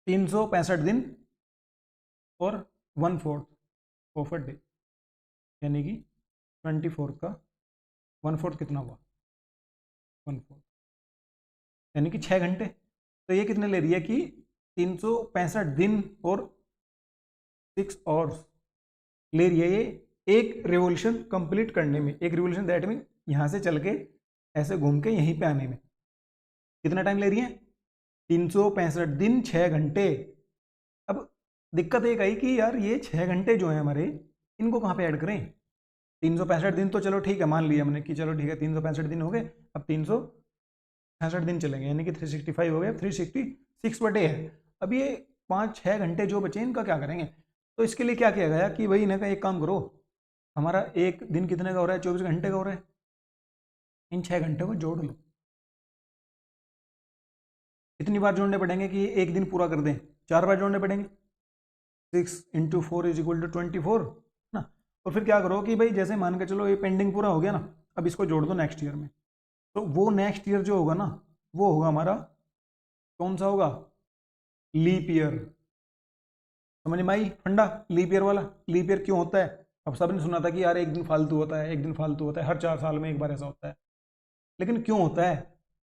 365 दिन और 1/4 ऑफ अ डे, यानी कि 24 का 1/4 कितना हुआ, 1/4 यानी कि 6 घंटे। तो ये कितने ले रही है कि 365 दिन और 6 आवर्स ले रही है ये एक रिवोल्यूशन कंप्लीट करने में। एक रिवोल्यूशन दैट मीन यहाँ से चल के ऐसे घूम के यहीं पे आने में कितना टाइम ले रही है? 365 दिन 6 घंटे। अब दिक्कत एक आई कि यार ये 6 घंटे जो है हमारे, इनको कहाँ पे ऐड करें? 365 दिन तो चलो ठीक है, मान लिया हमने कि चलो ठीक है 365 दिन हो गए, अब 365 दिन चलेंगे, यानी कि 365 हो गया, 366 है। अब ये 5-6 घंटे जो बचे इनका क्या करेंगे? तो इसके लिए क्या किया गया कि भाई इन्हें का एक काम करो, हमारा एक दिन कितने का हो रहा है? 24 घंटे का हो रहा है, इन 6 घंटे को जोड़ लो। कितनी बार जोड़ने पड़ेंगे कि एक दिन पूरा कर दें? 4 बार जोड़ने पड़ेंगे। 6 × 4 = 24 ना। और फिर क्या करो कि भाई जैसे मान के चलो ये पेंडिंग पूरा हो गया ना, अब इसको जोड़ दो नेक्स्ट ईयर में। तो वो नेक्स्ट ईयर जो होगा ना, वो होगा हमारा कौन सा होगा? Leap year. समझ में आई फंडा लीप ईयर वाला? लीप ईयर क्यों होता है? अब सबने सुना था कि यार एक दिन फालतू होता है, एक दिन फालतू होता है, हर 4 साल में एक बार ऐसा होता है। लेकिन क्यों होता है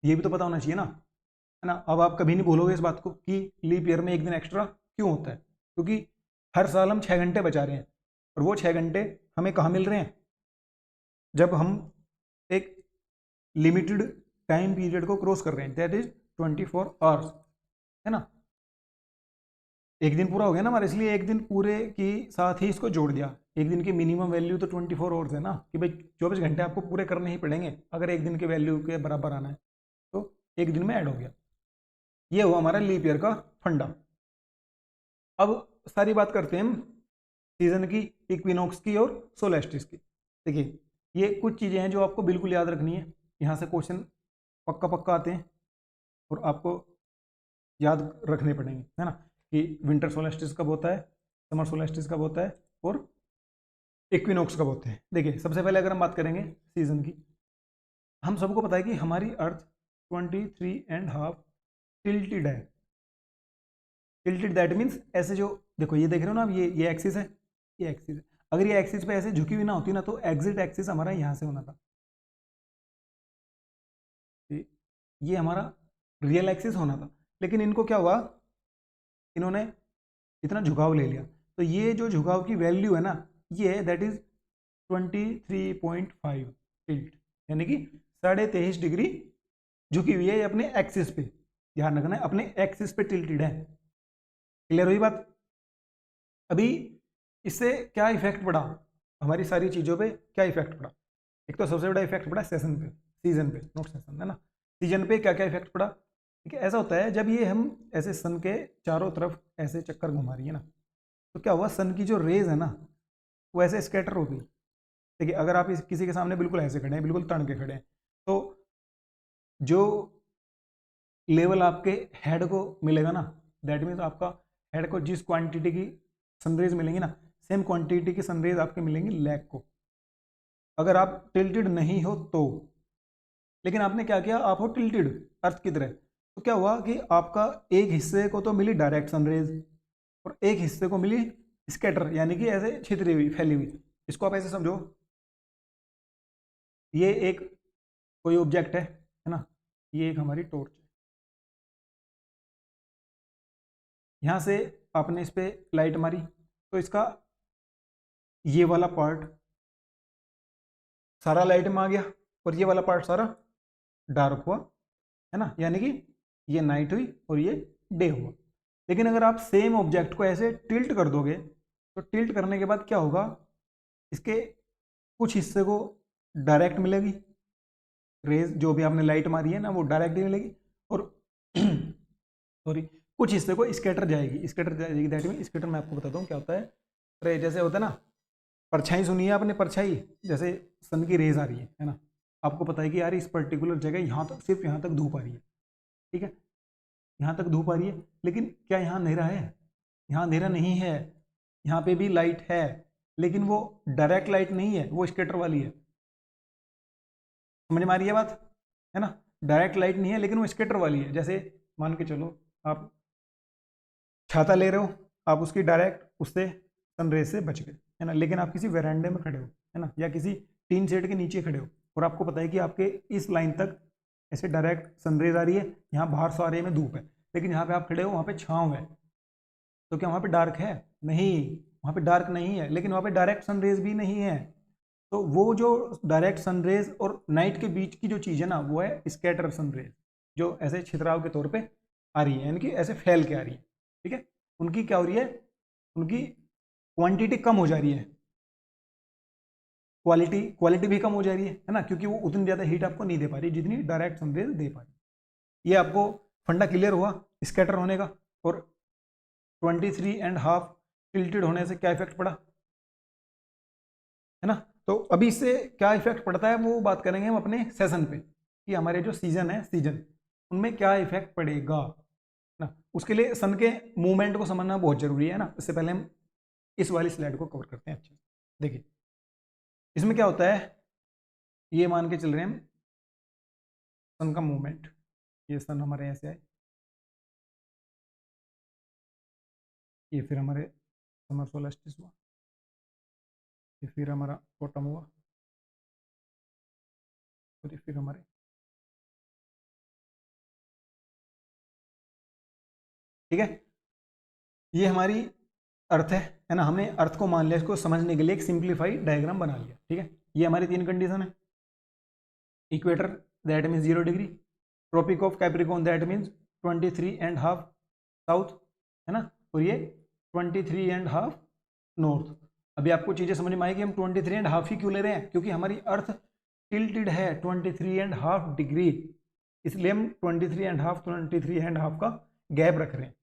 ये भी तो पता होना चाहिए ना, है ना? अब आप कभी नहीं भूलोगे इस बात को कि लीप ईयर में एक दिन एक्स्ट्रा क्यों होता है। क्योंकि हर साल हम 6 घंटे बचा रहे हैं, और वो 6 घंटे हमें कहाँ मिल रहे हैं? जब हम एक लिमिटेड टाइम पीरियड को क्रॉस कर रहे हैं, दैट इज 24 आवर्स, है ना? एक दिन पूरा हो गया ना हमारा, इसलिए एक दिन पूरे के साथ ही इसको जोड़ दिया। एक दिन की मिनिमम वैल्यू तो 24 आवर्स है ना, कि भाई 24 घंटे आपको पूरे करने ही पड़ेंगे अगर एक दिन के वैल्यू के बराबर आना है, तो एक दिन में ऐड हो गया। ये हुआ हमारा लीप ईयर का फंडा। अब सारी बात करते हैं हम सीजन की, इक्विनॉक्स की और सोलेस्टिस की। देखिए ये कुछ चीज़ें हैं जो आपको बिल्कुल याद रखनी है, यहाँ से क्वेश्चन पक्का पक्का आते हैं और आपको याद रखने पड़ेंगे, है ना? कि विंटर सोलेस्टिस कब होता है, समर सोलेस्टिस कब होता है और इक्विनॉक्स कब होते हैं। देखिए सबसे पहले अगर हम बात करेंगे सीजन की, हम सबको पता है कि हमारी अर्थ 23.5 टिल्टेड है। टिल्टेड दैट मीन्स ऐसे जो देखो ये देख रहे हो ना आप, ये एक्सिस है, ये एक्सिस है। अगर ये एक्सिस पे ऐसे झुकी हुई ना होती ना, तो एग्जिट एक्सिस हमारा यहाँ से होना था। ये हमारा रियल एक्सिस होना था, लेकिन इनको क्या हुआ, इन्होंने इतना झुकाव ले लिया। तो ये जो झुकाव की वैल्यू है ना, ये है दैट इज 23.5 टिल्ट, यानी कि 23.5 डिग्री झुकी हुई है ये अपने एक्सिस पे। ध्यान रखना है अपने एक्सिस पे टिल्टेड है। क्लियर हुई बात? अभी इससे क्या इफेक्ट पड़ा हमारी सारी चीज़ों पे? क्या इफेक्ट पड़ा? एक तो सबसे बड़ा इफेक्ट पड़ा सेशन पे, सीजन पे, नॉट सेशन, है ना? सीजन पे क्या क्या इफेक्ट पड़ा? ठीक है, ऐसा होता है जब ये हम ऐसे सन के चारों तरफ ऐसे चक्कर घुमा रही है ना, तो क्या हुआ, सन की जो रेज है ना वो ऐसे स्कैटर हो गई। देखिए अगर आप किसी के सामने बिल्कुल ऐसे खड़े हैं, बिल्कुल तन के खड़े हैं, तो जो लेवल आपके हेड को मिलेगा ना, दैट मीन्स आपका हेड को जिस क्वांटिटी की सनरेज मिलेंगी ना, सेम क्वांटिटी की सनरेज आपके मिलेंगी लेग को, अगर आप टिल्टेड नहीं हो तो। लेकिन आपने क्या किया, आप हो टिल्टेड अर्थ की तरह, तो क्या हुआ कि आपका एक हिस्से को तो मिली डायरेक्ट सनरेज और एक हिस्से को मिली स्कैटर, यानी कि ऐसे छितरी हुई, फैली हुई। इसको आप ऐसे समझो, ये एक कोई ऑब्जेक्ट है ना, ये एक हमारी टॉर्च है। यहाँ से आपने इस पर लाइट मारी, तो इसका ये वाला पार्ट सारा लाइट में आ गया और ये वाला पार्ट सारा डार्क हुआ, है ना? यानी कि ये नाइट हुई और ये डे हुआ। लेकिन अगर आप सेम ऑब्जेक्ट को ऐसे टिल्ट कर दोगे, तो टिल्ट करने के बाद क्या होगा, इसके कुछ हिस्से को डायरेक्ट मिलेगी रेज, जो भी आपने लाइट मारी है ना वो डायरेक्ट ही मिलेगी, और सॉरी, कुछ हिस्से को स्कैटर जाएगी। दैट मीन स्कैटर मैं आपको बताता हूँ क्या होता है। अरे जैसे होता है ना, परछाई सुनिए आपने, परछाई जैसे सन की रेज आ रही है ना, आपको पता है कि यार इस पर्टिकुलर जगह यहाँ तक, सिर्फ यहाँ तक धूप आ रही है, ठीक है, यहाँ तक धूप आ रही है, लेकिन क्या यहाँ अंधेरा है? यहाँ अंधेरा नहीं है, यहाँ पे भी लाइट है, लेकिन वो डायरेक्ट लाइट नहीं है, वो स्कैटर वाली है। समझ में आ रही है बात, है ना? डायरेक्ट लाइट नहीं है लेकिन वो स्कैटर वाली है। जैसे मान के चलो आप छाता ले रहे हो, आप उसकी डायरेक्ट उससे सनरेज से बच गए, है ना, लेकिन आप किसी वेरांडे में खड़े हो, है ना, या किसी टीन शेड के नीचे खड़े हो, और आपको पता है कि आपके इस लाइन तक ऐसे डायरेक्ट सनरेज आ रही है, यहाँ बाहर सारे में धूप है, लेकिन यहाँ पे आप खड़े हो, वहाँ पे छाँव है, तो क्या वहाँ पे डार्क है? नहीं, वहाँ पे डार्क नहीं है, लेकिन वहाँ पे डायरेक्ट सनरेज भी नहीं है। तो वो जो डायरेक्ट सनरेज और नाइट के बीच की जो चीज़ है ना, वो है स्कैटर सनरेज, जो ऐसे छितराव के तौर पे आ रही है, यानी कि ऐसे फैल के आ रही है, ठीक है। उनकी क्या हो रही है, उनकी क्वांटिटी कम हो जा रही है, क्वालिटी भी कम हो जा रही है ना, क्योंकि वो उतनी ज़्यादा हीट आपको नहीं दे पा रही जितनी डायरेक्ट सनरेज दे पा रही। ये आपको फंडा क्लियर हुआ स्कैटर होने का। और 23.5 टिल्टेड होने से क्या इफेक्ट पड़ा, है ना? तो अभी इससे क्या इफेक्ट पड़ता है वो बात करेंगे हम अपने सेशन पे, कि हमारे जो सीजन उनमें क्या इफेक्ट पड़ेगा ना। उसके लिए सन के मूवमेंट को समझना बहुत जरूरी है ना। इससे पहले हम इस वाली स्लाइड को कवर करते हैं अच्छे से। देखिए इसमें क्या होता है, ये मान के चल रहे हैं हम सन का मूवमेंट, ये सन हमारे ऐसे आए, ये फिर हमारे समर सोलस्टिस हुआ, ये फिर हमारा ऑटम हुआ, और ये फिर हमारे, ठीक है, ये हमारी अर्थ है ना। हमने अर्थ को मान लिया, इसको समझने के लिए एक सिंप्लीफाइड डायग्राम बना लिया, ठीक है। ये हमारी 3 कंडीशन है, equator that means 0 degree, tropic of capricorn that means 23.5 south, है ना, और ये 23.5 नॉर्थ। अभी आपको चीज़ें समझ में आएगी हम 23.5 ही क्यों ले रहे हैं, क्योंकि हमारी अर्थ टिल्टेड है 23.5 डिग्री, इसलिए हम 23.5 का गैप रख रहे हैं,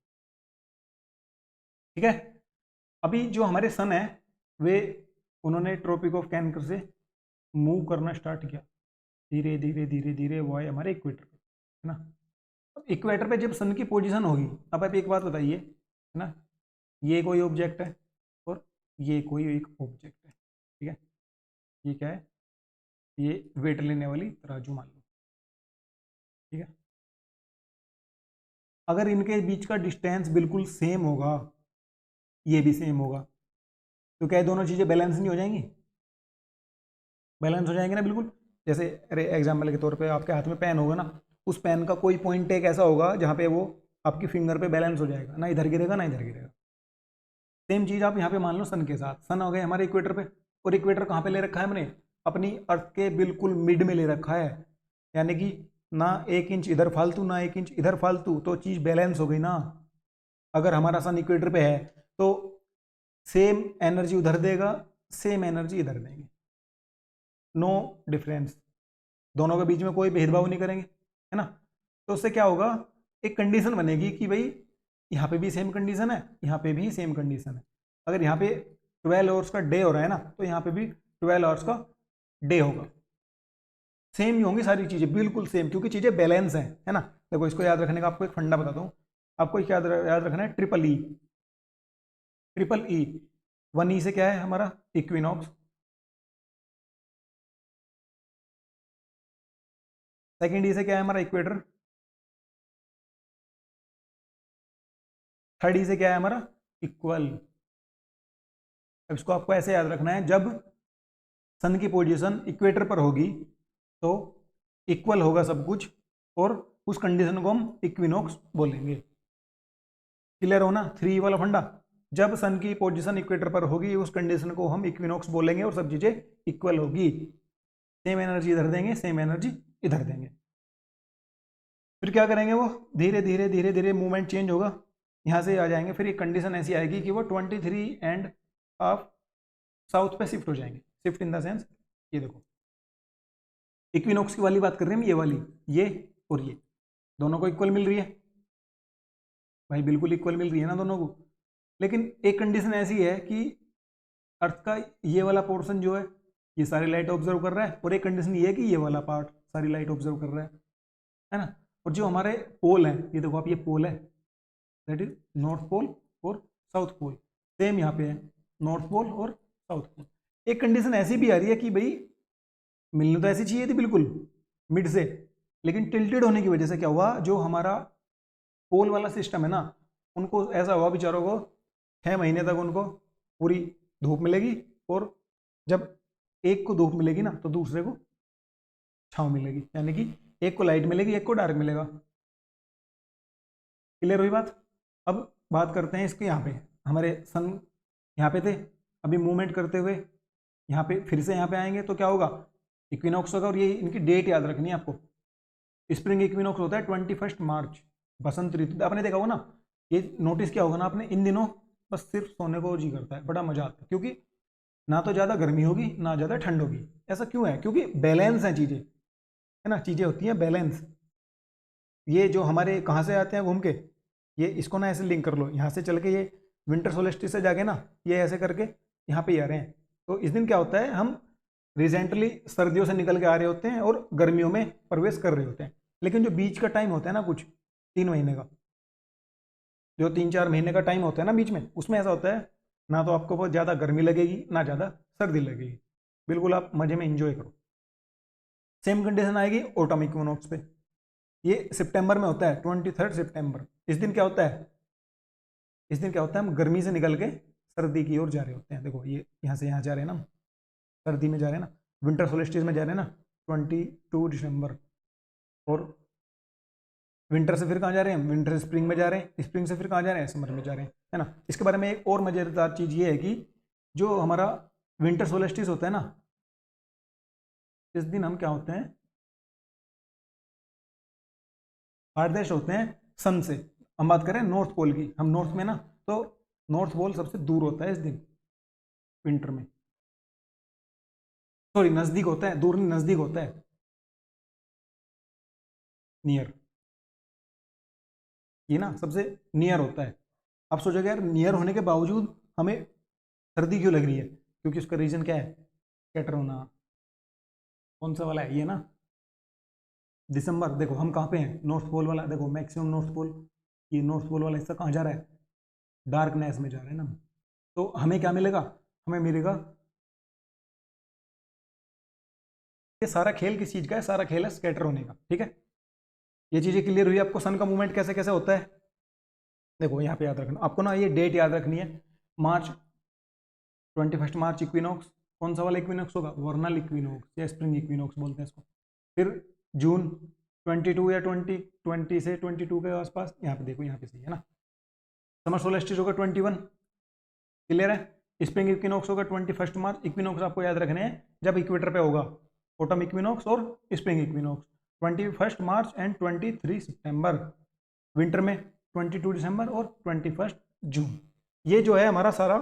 ठीक है। अभी जो हमारे सन है वे, उन्होंने ट्रॉपिक ऑफ कैंकर से मूव करना स्टार्ट किया, धीरे धीरे धीरे धीरे, वो आए हमारे इक्वेटर पे, है ना। अब इक्वेटर पे जब सन की पोजीशन होगी, अब आप एक बात बताइए, है ना, ये कोई ऑब्जेक्ट है और ये कोई एक ऑब्जेक्ट है, ठीक है, ये क्या है, ये वेट लेने वाली तराजू मान लो, ठीक है। अगर इनके बीच का डिस्टेंस बिल्कुल सेम होगा, ये भी सेम होगा, तो क्या ये दोनों चीज़ें बैलेंस नहीं हो जाएंगी? बैलेंस हो जाएंगे ना बिल्कुल। जैसे अरे एग्जाम्पल के तौर पे आपके हाथ में पेन होगा ना, उस पेन का कोई पॉइंट एक ऐसा होगा जहाँ पे वो आपकी फिंगर पे बैलेंस हो जाएगा, ना इधर गिरेगा ना इधर गिरेगा। सेम चीज़ आप यहाँ पे मान लो सन के साथ, सन हो गए हमारे इक्वेटर पे, और इक्वेटर कहाँ पे ले रखा है हमने, अपनी अर्थ के बिल्कुल मिड में ले रखा है, यानी कि ना 1 इंच इधर फालतू ना 1 इंच इधर फालतू, तो चीज़ बैलेंस हो गई ना। अगर हमारा सन इक्वेटर पे है तो सेम एनर्जी उधर देगा, सेम एनर्जी इधर देंगे, नो डिफरेंस, दोनों के बीच में कोई भेदभाव नहीं करेंगे, है ना। तो उससे क्या होगा, एक कंडीशन बनेगी कि भाई यहाँ पे भी सेम कंडीशन है, यहाँ पे भी सेम कंडीशन है। अगर यहाँ पे 12 आवर्स का डे हो रहा है ना, तो यहाँ पे भी 12 आवर्स का डे होगा, सेम ही होंगी सारी चीज़ें, बिल्कुल सेम, क्योंकि चीज़ें बैलेंस हैं, है ना। देखो इसको याद रखने का आपको एक फंडा बताता हूँ, आपको याद रखना है ट्रिपल ई। ट्रिपल ई, 1 ई से क्या है हमारा इक्विनॉक्स, सेकेंड ई से क्या है हमारा इक्वेटर, थर्ड ई से क्या है हमारा इक्वल। अब इसको आपको ऐसे याद रखना है, जब सन की पोजीशन इक्वेटर पर होगी तो इक्वल होगा सब कुछ, और उस कंडीशन को हम इक्विनॉक्स बोलेंगे। क्लियर हो ना, 3 वाला फंडा, जब सन की पोजीशन इक्वेटर पर होगी उस कंडीशन को हम इक्विनॉक्स बोलेंगे, और सब चीजें इक्वल होगी, सेम एनर्जी इधर देंगे सेम एनर्जी इधर देंगे। फिर क्या करेंगे, वो धीरे धीरे धीरे धीरे मूवमेंट चेंज होगा, यहाँ से आ जाएंगे, फिर एक कंडीशन ऐसी आएगी कि वो 23.5 साउथ पे शिफ्ट हो जाएंगे। शिफ्ट इन द सेंस, ये देखो इक्विनॉक्स की वाली बात कर रहे हैं हम, ये वाली, ये और ये दोनों को इक्वल मिल रही है, भाई बिल्कुल इक्वल मिल रही है ना दोनों को। लेकिन एक कंडीशन ऐसी है कि अर्थ का ये वाला पोर्शन जो है ये सारी लाइट ऑब्जर्व कर रहा है, और एक कंडीशन ये है कि ये वाला पार्ट सारी लाइट ऑब्जर्व कर रहा है ना। और जो हमारे पोल हैं, ये देखो आप, ये पोल है, दैट इज नॉर्थ पोल और साउथ पोल, सेम यहाँ पे है नॉर्थ पोल और साउथ पोल। एक कंडीशन ऐसी भी आ रही है कि भाई मिलने तो ऐसी चाहिए थी बिल्कुल मिड से, लेकिन टिल्टेड होने की वजह से क्या हुआ, जो हमारा पोल वाला सिस्टम है ना, उनको ऐसा हुआ बेचारों को 6 महीने तक उनको पूरी धूप मिलेगी, और जब एक को धूप मिलेगी ना तो दूसरे को छांव मिलेगी, यानी कि एक को लाइट मिलेगी एक को डार्क मिलेगा। क्लियर हुई बात। अब बात करते हैं इसके, यहाँ पे हमारे सन यहाँ पे थे, अभी मूवमेंट करते हुए यहाँ पे फिर से यहाँ पे आएंगे तो क्या होगा, इक्विनॉक्स होगा। और ये इनकी डेट याद रखनी है आपको। स्प्रिंग इक्विनॉक्स होता है 21 मार्च, बसंत ऋतु। आपने देखा होगा ना, ये नोटिस किया होगा ना आपने, इन दिनों बस सिर्फ सोने को जी करता है, बड़ा मजा आता है, क्योंकि ना तो ज़्यादा गर्मी होगी ना ज़्यादा ठंड होगी। ऐसा क्यों है, क्योंकि बैलेंस है चीज़ें, है ना, चीज़ें होती हैं बैलेंस। ये जो हमारे कहाँ से आते हैं घूम के, ये इसको ना ऐसे लिंक कर लो, यहाँ से चल के ये विंटर सोलेस्टिस से जाके ना ये ऐसे करके यहाँ पे आ रहे हैं। तो इस दिन क्या होता है, हम रिसेंटली सर्दियों से निकल के आ रहे होते हैं और गर्मियों में प्रवेश कर रहे होते हैं। लेकिन जो बीच का टाइम होता है ना, कुछ 3 महीने का, जो 3-4 महीने का टाइम होता है ना बीच में, उसमें ऐसा होता है ना तो आपको बहुत ज़्यादा गर्मी लगेगी ना ज़्यादा सर्दी लगेगी, बिल्कुल आप मज़े में इंजॉय करो। सेम कंडीशन आएगी ऑटम इक्विनॉक्स पे। ये सितंबर में होता है, 23 सितंबर। इस दिन क्या होता है, इस दिन क्या होता है, हम गर्मी से निकल के सर्दी की ओर जा रहे होते हैं। देखो ये यहाँ से यहाँ जा रहे हैं ना, सर्दी में जा रहे हैं ना, विंटर सोलेस्टिस में जा रहे हैं ना 22 दिसंबर। और विंटर से फिर कहाँ जा रहे हैं, विंटर से स्प्रिंग में जा रहे हैं, स्प्रिंग से फिर कहाँ जा रहे हैं, समर में जा रहे हैं, है ना। इसके बारे में एक और मज़ेदार चीज़ ये है कि जो हमारा विंटर सोलेस्टिस होता है ना, इस दिन हम क्या होते हैं, फारदेस्ट होते हैं सन से। हम बात करें नॉर्थ पोल की, हम नॉर्थ में ना, तो नॉर्थ पोल सबसे दूर होता है इस दिन विंटर में, सॉरी नज़दीक होता है, दूर नहीं नज़दीक होता है, नियर। ये ना सबसे नियर होता है। आप सोचोगे यार नियर होने के बावजूद हमें सर्दी क्यों लग रही है, क्योंकि उसका रीज़न क्या है, स्कैटर होना। कौन सा वाला है ये ना, दिसंबर। देखो हम कहाँ पे हैं, नॉर्थ पोल वाला, देखो मैक्सिमम नॉर्थ पोल, ये नॉर्थ पोल वाला हिस्सा कहाँ जा रहा है, डार्कनेस में जा रहा है ना। तो हमें क्या मिलेगा, हमें मिलेगा, ये सारा खेल किस चीज़ का है, सारा खेल है स्कैटर होने का, ठीक है। ये चीज़ें क्लियर हुई आपको, सन का मूवमेंट कैसे कैसे होता है। देखो यहाँ पे याद रखना आपको ना, ये डेट याद रखनी है, मार्च 21 मार्च इक्विनॉक्स। कौन सा वाला इक्विनॉक्स होगा, वर्नल इक्विनॉक्स या स्प्रिंग इक्विनॉक्स बोलते हैं इसको। फिर जून 22 या 20 से 22 के आसपास, यहाँ पे देखो यहाँ पे सही है ना। समर सोलेस्टिस होगा 21, क्लियर है। स्प्रिंग इक्विनॉक्स होगा 21 मार्च। इक्विनॉक्स आपको याद रखने हैं जब इक्वेटर पे होगा, ऑटम इक्विनॉक्स और spring equinox 21 March and 23 September. Winter में 22 दिसंबर और 21 जून। ये जो है हमारा सारा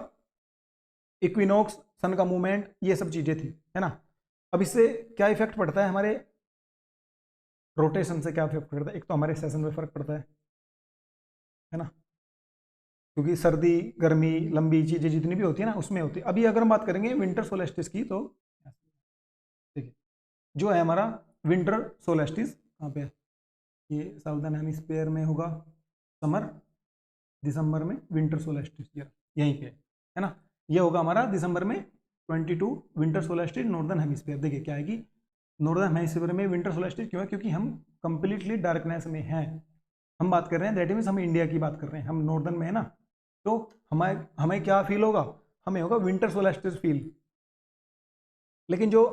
इक्विनॉक्स, सन का मूवमेंट, ये सब चीज़ें थी, है ना। अब इससे क्या इफेक्ट पड़ता है, हमारे रोटेशन से क्या इफेक्ट पड़ता है, एक तो हमारे सेशन में फर्क पड़ता है ना, क्योंकि सर्दी गर्मी लंबी चीज़ें जितनी भी होती है ना उसमें होती है। अभी अगर हम बात करेंगे विंटर सोलेस्टिस की, तो देखिए जो है हमारा विंटर सोलेस्टिस कहाँ पे है, ये साउदर्न हेमिस्फीयर में होगा समर, दिसंबर में विंटर सोलेस्टिस यहीं पे है ना। ये होगा हमारा दिसंबर में 22 विंटर सोलेस्टिस नॉर्दर्न हेमिस्फीयर। देखिए क्या है कि नॉर्दर्न हेमिस्फीयर में विंटर सोलेस्टिस क्यों है, क्योंकि हम कंप्लीटली डार्कनेस में हैं। हम बात कर रहे हैं, दैट मीन्स हम इंडिया की बात कर रहे हैं, हम नॉर्दर्न में है ना, तो हमें हमें क्या फील होगा, हमें होगा विंटर सोलेस्टिस फील। लेकिन जो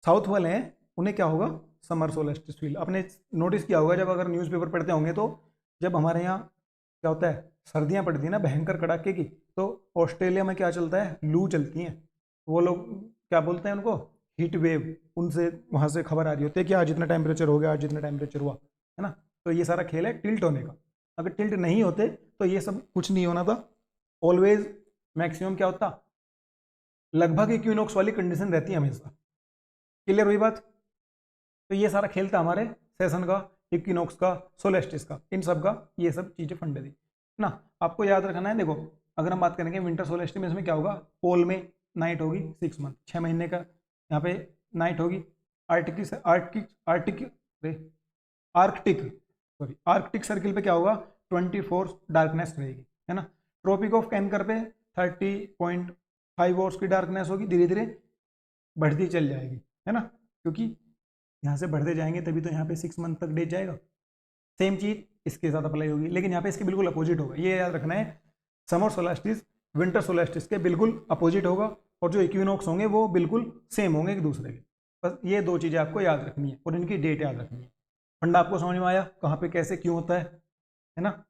साउथ वाले हैं उन्हें क्या होगा, समर सोलेस्टिस फील। आपने नोटिस किया होगा जब अगर न्यूज़पेपर पढ़ते होंगे, तो जब हमारे यहाँ क्या होता है, सर्दियाँ पड़ती हैं ना भयंकर कड़ाके की, तो ऑस्ट्रेलिया में क्या चलता है, लू चलती हैं। वो लोग क्या बोलते हैं उनको, हीट वेव। उनसे वहाँ से खबर आ रही होती है कि आज इतना टेम्परेचर हो गया, आज इतना टेम्परेचर हुआ, है ना। तो ये सारा खेल है टिल्ट होने का। अगर टिल्ट नहीं होते तो ये सब कुछ नहीं होना था। ऑलवेज मैक्सिमम क्या होता, लगभग इक्विनॉक्स वाली कंडीशन रहती है हमेशा। क्लियर हुई बात। तो ये सारा खेल था हमारे सेशन का, इक्विनॉक्स का, सोलेस्टिस का, इन सब का ये सब चीज़ें फंडे थी। ना। आपको याद रखना है, देखो अगर हम बात करेंगे विंटर सोलेस्टिस में, इसमें क्या होगा, पोल में नाइट होगी 6 मंथ, 6 महीने का यहाँ पे नाइट होगी। Arctic Arctic Arctic Arctic sorry Arctic circle पे क्या होगा, 24 डार्कनेस रहेगी, है ना। ट्रॉपिक ऑफ कैंकर पे 30.5 आवर्स की डार्कनेस होगी, धीरे धीरे बढ़ती चल जाएगी, है ना, क्योंकि यहाँ से बढ़ते जाएंगे तभी तो यहाँ पे 6 मंथ तक डे जाएगा। सेम चीज इसके साथ अप्लाई होगी, लेकिन यहाँ पे इसके बिल्कुल अपोजिट होगा, ये याद रखना है। समर सोलास्टिस विंटर सोलास्टिस के बिल्कुल अपोजिट होगा, और जो इक्विनॉक्स होंगे वो बिल्कुल सेम होंगे एक दूसरे के। बस ये दो चीज़ें आपको याद रखनी है और इनकी डेट याद रखनी है। फंडा आपको समझ में आया, कहाँ पे कैसे क्यों होता है ना।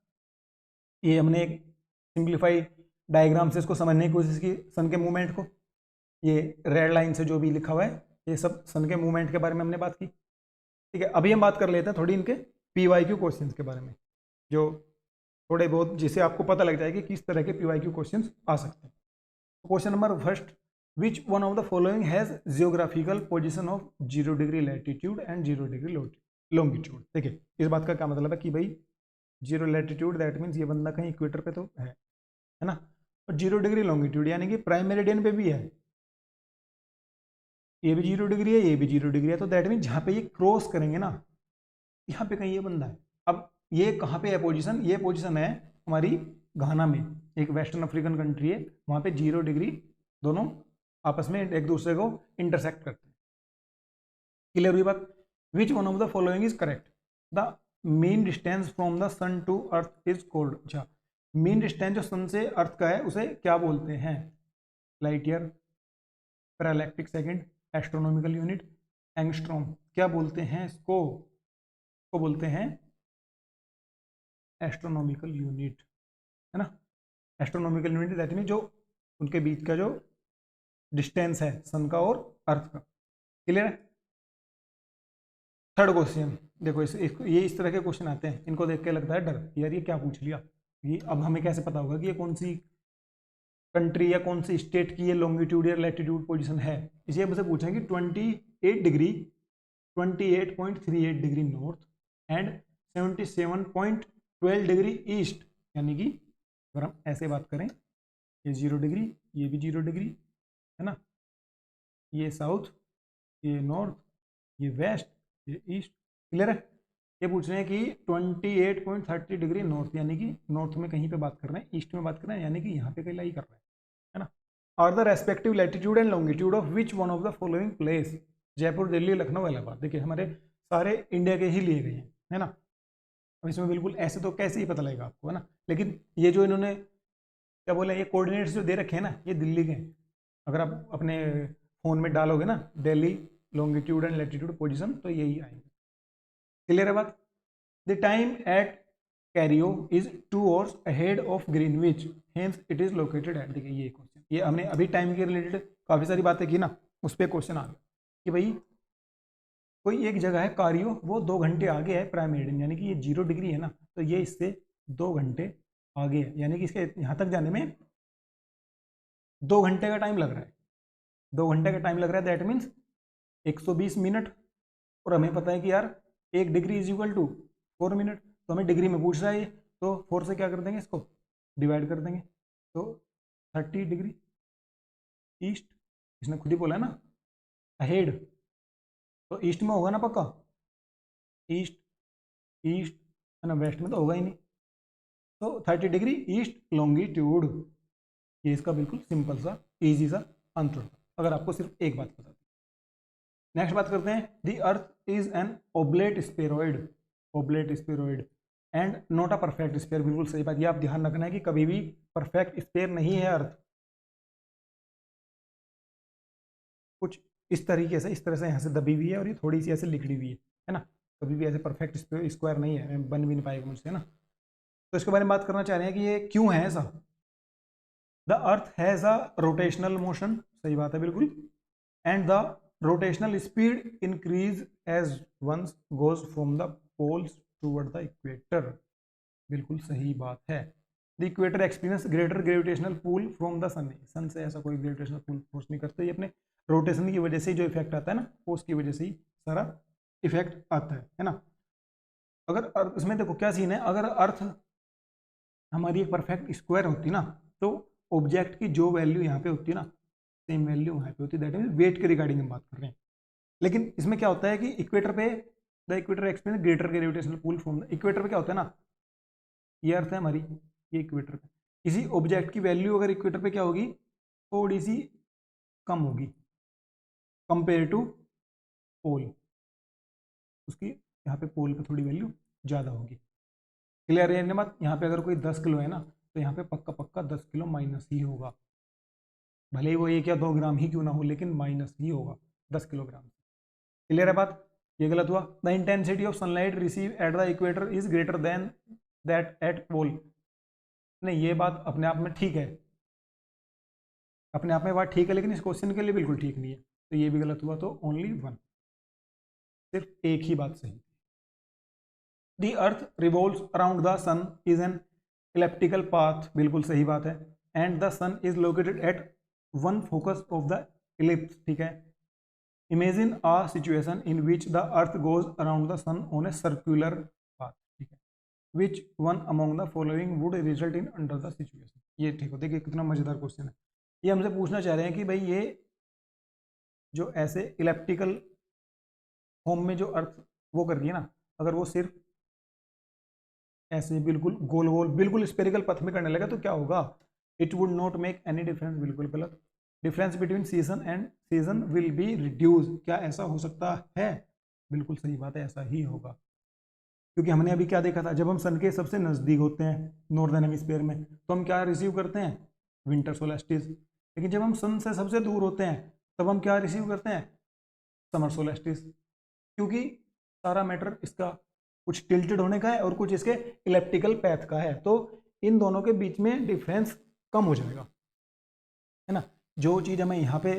ये हमने एक सिंप्लीफाई डायग्राम से इसको समझने की कोशिश की, सन के मूवमेंट को। ये रेड लाइन से जो भी लिखा हुआ है ये सब सन के मूवमेंट के बारे में हमने बात की, ठीक है। अभी हम बात कर लेते हैं थोड़ी इनके PYQ क्वेश्चंस के बारे में, जो थोड़े बहुत जिसे आपको पता लग जाए कि किस तरह के PYQ क्वेश्चंस आ सकते हैं। Question number first, which one of the following has geographical position of 0 degree latitude and 0 degree longitude. देखिए इस बात का क्या मतलब है कि भाई 0 लैटिट्यूड दैट मीन्स ये बंदा कहीं इक्वेटर पे तो है ना, और 0 डिग्री लॉन्गिट्यूड यानी कि प्राइम मेरिडियन पे भी है, ये भी 0 डिग्री है, ये भी 0 डिग्री है, तो दैट मीन्स जहाँ पे ये क्रॉस करेंगे ना, यहाँ पे कहीं ये बंदा है। अब ये कहाँ पे है पोजीशन, ये पोजीशन है हमारी घाना में, एक वेस्टर्न अफ्रीकन कंट्री है, वहाँ पे 0 डिग्री दोनों आपस में एक दूसरे को इंटरसेक्ट करते हैं। क्लियर हुई बात। Which one of the following is correct, the mean distance from the sun to earth is called. अच्छा, मीन डिस्टेंस जो सन से अर्थ का है उसे क्या बोलते हैं, light year, parallactic second, astronomical unit, angstrom. क्या बोलते हैं इसको, को बोलते हैं एस्ट्रोनॉमिकल यूनिट, है ना। एस्ट्रोनॉमिकल यूनिट दैट मीन जो उनके बीच का जो डिस्टेंस है सन का और अर्थ का। क्लियर है। थर्ड क्वेश्चन देखो, ये इस तरह के क्वेश्चन आते हैं, इनको देख के लगता है डर, यार ये क्या पूछ लिया, ये अब हमें कैसे पता होगा कि ये कौन सी कंट्री या कौन सी स्टेट की ये लॉन्गिट्यूड या लैटिट्यूड पोजीशन है। इसे हमसे पूछें कि 28 degree 28.38 degree north and 77.12 degree east, यानी कि अगर हम ऐसे बात करें, ये 0 डिग्री, ये भी 0 डिग्री, है ना, ये साउथ, ये नॉर्थ, ये वेस्ट, ये ईस्ट। क्लियर है। ये पूछ रहे हैं कि 28.30 डिग्री नॉर्थ, यानी कि नॉर्थ में कहीं पे बात कर रहे हैं, ईस्ट में बात कर रहे हैं, यानी कि यहाँ पे कहीं लाई कर रहे हैं, है ना। और the respective latitude and longitude of which one of the following place, Jaipur, Delhi, Lucknow, Allahabad. देखिए हमारे सारे इंडिया के ही लिए गए हैं, है ना। अब इसमें बिल्कुल ऐसे तो कैसे ही पता लगेगा आपको, है ना, लेकिन ये जो इन्होंने क्या बोले, ये कोऑर्डिनेट्स जो दे रखे हैं ना, ये दिल्ली के हैं। अगर आप अपने फ़ोन में डालोगे ना Delhi longitude and latitude position, तो यही आएंगे। क्लियर है बात। The time at Cairo is 2 hours ahead of Greenwich, hence it is located at. देखिए ये क्वेश्चन, ये हमने अभी टाइम के रिलेटेड काफ़ी सारी बातें की ना, उस पर क्वेश्चन आ गया कि भाई कोई एक जगह है कारियो, वो 2 घंटे आगे है प्राइम मेरिडियन, यानी कि ये 0 डिग्री है ना, तो ये इससे 2 घंटे आगे है, यानी कि इसके यहाँ तक जाने में 2 घंटे का टाइम लग रहा है। 2 घंटे का टाइम लग रहा है, दैट मीन्स 120 मिनट। और हमें पता है कि यार 1 degree is equal to 4 minute, तो हमें डिग्री में पूछ रहा है ये, तो 4 से क्या कर देंगे, इसको डिवाइड कर देंगे, तो 30 डिग्री ईस्ट, इसने खुद ही बोला है ना अहेड, तो ईस्ट में होगा ना पक्का, ईस्ट ईस्ट, है ना, वेस्ट में तो होगा ही नहीं, तो 30 डिग्री ईस्ट लॉन्गिट्यूड। ये इसका बिल्कुल सिंपल सा इजी सा आंसर था, अगर आपको सिर्फ एक बात पता थी। नेक्स्ट बात करते हैं, the earth is an oblate spheroid, oblate spheroid and not a perfect sphere. बिल्कुल सही बात, ये आप ध्यान रखना है कि कभी भी परफेक्ट स्फेयर नहीं है अर्थ। कुछ इस तरीके से, इस तरह से यहाँ से दबी हुई है और ये थोड़ी सी ऐसे लिखड़ी हुई है ना, कभी भी ऐसे परफेक्ट स्क्वायर नहीं है, बन भी नहीं पाएगा मुझसे, है ना। तो इसके बारे में बात करना चाह रहे हैं कि ये क्यों है ऐसा। The earth has a rotational motion, सही बात है बिल्कुल, and the rotational speed increase as once goes from the poles toward the equator, बिल्कुल सही बात है। The equator experience greater gravitational pull from the sun, sun से ऐसा कोई ग्रेविटेशनल पुल फोर्स नहीं करते, ये अपने रोटेशन की वजह से जो इफेक्ट आता है ना, उसकी वजह से ही सारा इफेक्ट आता है ना। अगर इसमें देखो क्या सीन है, अगर अर्थ हमारी एक परफेक्ट स्क्वायर होती ना, तो ऑब्जेक्ट की जो वैल्यू यहाँ पे होती है ना, सेम वैल्यू वहाँ पे होती है, दैट मीन वेट के रिगार्डिंग हम बात कर रहे हैं। लेकिन इसमें क्या होता है कि इक्वेटर पे the equator experience greater gravitational pull from the equator पे क्या होता है ना, ये अर्थ है हमारी, ये इक्वेटर पे किसी ऑब्जेक्ट की वैल्यू अगर इक्वेटर पे क्या होगी, थोड़ी सी कम होगी कंपेयर टू पोल, उसकी यहाँ पे पोल पे थोड़ी वैल्यू ज़्यादा होगी। क्लियर है ये बात? यहाँ पे अगर कोई 10 किलो है ना, तो यहाँ पे पक्का पक्का 10 किलो माइनस ही होगा, भले ही वो 1 या 2 ग्राम ही क्यों ना हो, लेकिन माइनस ही होगा 10 किलोग्राम। क्लियर है बात? ये गलत हुआ। The intensity of sunlight receive at the equator is greater than that at pole. नहीं, ये बात अपने आप में ठीक है, अपने आप में बात ठीक है, लेकिन इस क्वेश्चन के लिए बिल्कुल ठीक नहीं है, तो ये भी गलत हुआ। तो ओनली वन, सिर्फ एक ही बात सही। The earth revolves around the sun is an elliptical path, बिल्कुल सही बात है। And the sun is located at one focus of the ellipse, ठीक है। Imagine a situation in which the earth goes around the sun on a circular path, ठीक है। Which one among the following would result in under the situation. ये ठीक हो, देखिए कितना मजेदार क्वेश्चन है। ये हमसे पूछना चाह रहे हैं कि भाई ये जो ऐसे इलेप्टिकल फॉर्म में जो अर्थ वो कर रही है ना, अगर वो सिर्फ ऐसे बिल्कुल गोल गोल बिल्कुल स्पेरिकल पथ में करने लगा तो क्या होगा, it would not make any difference, बिल्कुल गलत। Difference between season and season will be reduce, क्या ऐसा हो सकता है? बिल्कुल सही बात है, ऐसा ही होगा। क्योंकि हमने अभी क्या देखा था, जब हम सन के सबसे नज़दीक होते हैं नॉर्दर्न हेमिस्फीयर में, तो हम क्या रिसीव करते हैं, विंटर सोलेस्टिस। लेकिन जब हम सन से सबसे दूर होते हैं तब हम क्या रिसीव करते हैं, समर सोलेस्टिस। क्योंकि सारा मैटर इसका कुछ टिल्टेड होने का है और कुछ इसके इलेप्टिकल पैथ का है, तो इन दोनों के बीच में डिफरेंस कम हो जाएगा, है ना। जो चीज़ हमें यहाँ पे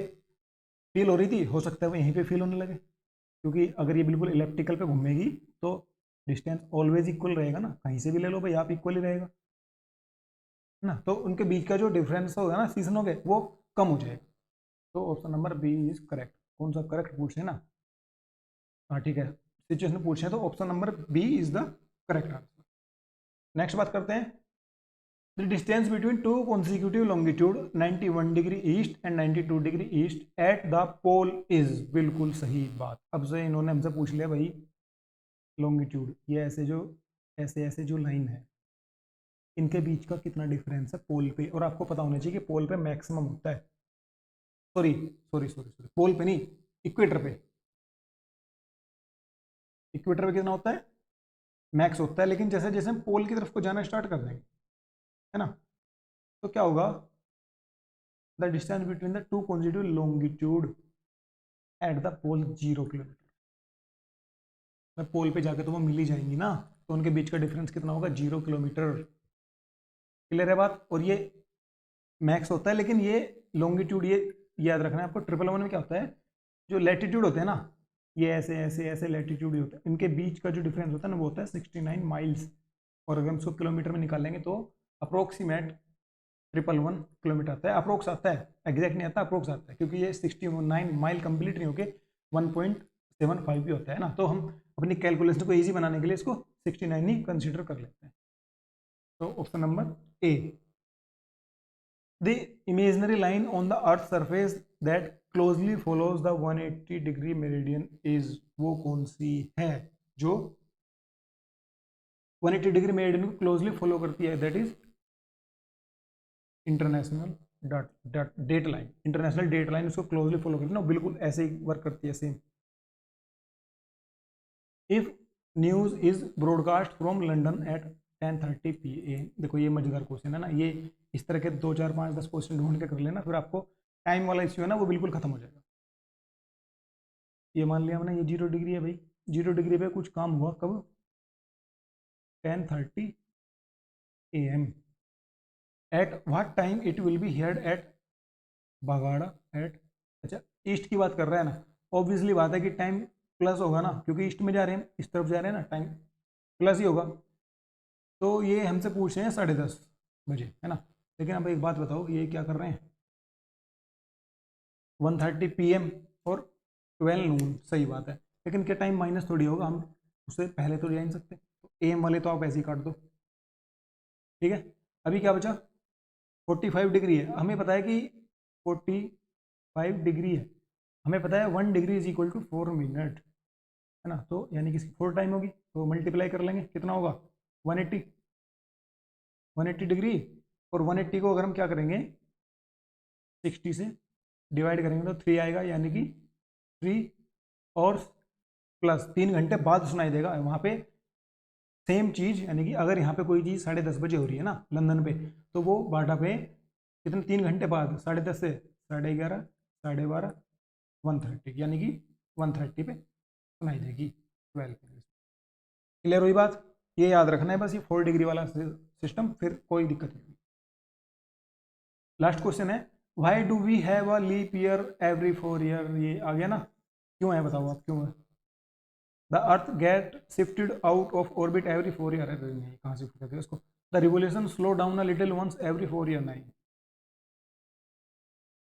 फील हो रही थी, हो सकता है वो यहीं पे फील होने लगे, क्योंकि अगर ये बिल्कुल इलेप्टिकल पे घूमेगी तो डिस्टेंस ऑलवेज इक्वल रहेगा ना, कहीं से भी ले लो भाई आप, इक्वल ही रहेगा, है ना। तो उनके बीच का जो डिफरेंस होगा ना सीजनों के, वो कम हो जाएगा। तो option number B is correct. कौन सा करेक्ट पूछे ना, हाँ ठीक है, सिचुएशन पूछे तो option number B is the correct answer. Next बात करते हैं, the distance between two consecutive longitude 91 degree east and 92 degree east at the pole is, बिल्कुल सही बात। अब से इन्होंने हमसे पूछ लिया भाई लॉन्गिट्यूड, ये ऐसे ऐसे जो लाइन है इनके बीच का कितना डिफरेंस है पोल पे, और आपको पता होना चाहिए कि पोल पे मैक्सिमम होता है, सॉरी सॉरी सॉरी सॉरी, पोल पे नहीं, इक्वेटर पे। इक्वेटर पे कितना होता है, मैक्स होता है। लेकिन जैसे जैसे हम पोल की तरफ को जाना स्टार्ट कर देंगे, है ना, तो क्या होगा, the distance between the two consecutive longitude at the pole 0 kilometre. मैं पोल पे जाके तो वो मिल ही जाएंगी ना, तो उनके बीच का डिफरेंस कितना होगा, 0 किलोमीटर। क्लियर है बात? और ये मैक्स होता है, लेकिन ये लॉन्गिट्यूड, ये याद रखना है आपको, 111 में क्या होता है, जो लैटिट्यूड होते हैं ना, ये ऐसे ऐसे ऐसे लैटिट्यूड होता है, इनके बीच का जो डिफरेंस होता है ना वो होता है 69 माइल्स। और अगर हम इसको किलोमीटर में निकालेंगे तो अप्रोक्सीमेट 111 किलोमीटर आता है, अप्रोक्स आता है, एग्जैक्ट नहीं आता, अप्रोक्स आता है, क्योंकि ये 69 माइल कंप्लीट नहीं होके 1.75 भी होता है ना, तो हम अपनी कैलकुलेशन को ईजी बनाने के लिए इसको 69 ही कंसिडर कर लेते हैं। तो option number A, the imaginary line on the earth surface that closely follows the 180 degree meridian is, वो कौन सी है जो 180 डिग्री मेरिडियन को क्लोजली फॉलो करती है, that is international date line. International date line उसको क्लोजली फॉलो करती है ना, बिल्कुल ऐसे ही वर्क करती है same. If news is broadcast from London at 10:30 PM, देखो ये मजेदार क्वेश्चन है ना, ये इस तरह के 2 4 5 10 क्वेश्चन ढूंढ के कर लेना, फिर आपको टाइम वाला इश्यू है ना वो बिल्कुल खत्म हो जाएगा। ये मान लिया हमने ये 0 डिग्री है भाई, 0 डिग्री पे कुछ काम हुआ कब, 10:30 AM। At what time it will be heard at बागाड़ा एट, अच्छा ईस्ट की बात कर रहा है ना, ऑब्वियसली बात है कि टाइम प्लस होगा ना, क्योंकि ईस्ट में जा रहे हैं, इस तरफ जा रहे हैं ना, टाइम प्लस ही होगा। तो ये हमसे पूछ रहे हैं 10:30 बजे, है ना। लेकिन अब एक बात बताओ, ये क्या कर रहे हैं 1:30 PM और 12 नून, सही बात है, लेकिन क्या टाइम माइनस थोड़ी होगा, हम उससे पहले तो जा नहीं सकते, तो AM वाले तो आप ऐसे ही काट दो, ठीक है। अभी क्या बचा, 45 डिग्री है, हमें पता है कि 45 डिग्री है, हमें पता है 1 degree is equal to 4 minute, है ना। तो यानी कि 4 टाइम होगी, तो मल्टीप्लाई कर लेंगे, कितना होगा 180, 180 डिग्री। और 180 को अगर हम क्या करेंगे 60 से डिवाइड करेंगे तो 3 आएगा, यानी कि 3 और प्लस 3 घंटे बाद सुनाई देगा वहाँ पे सेम चीज़। यानी कि अगर यहाँ पे कोई चीज़ 10:30 बजे हो रही है ना लंदन पे, तो वो बाटा पे कितने 3 घंटे बाद 10:30 से 11:30 12:30 1:30, यानी कि 1:30 पे सुनाई देगी 12। क्लियर हुई बात, ये याद रखना है बस, ये 4 डिग्री वाला सिस्टम, फिर कोई दिक्कत नहीं। लास्ट क्वेश्चन है, why do we have a leap year every 4 year, ये आ गया ना, क्यों है बताओ आप, क्यों है। The earth get shifted out of orbit every 4 year, कहाँ शिफ्ट करते हैं उसको। The revolution slow down a little once every 4 year, नहीं।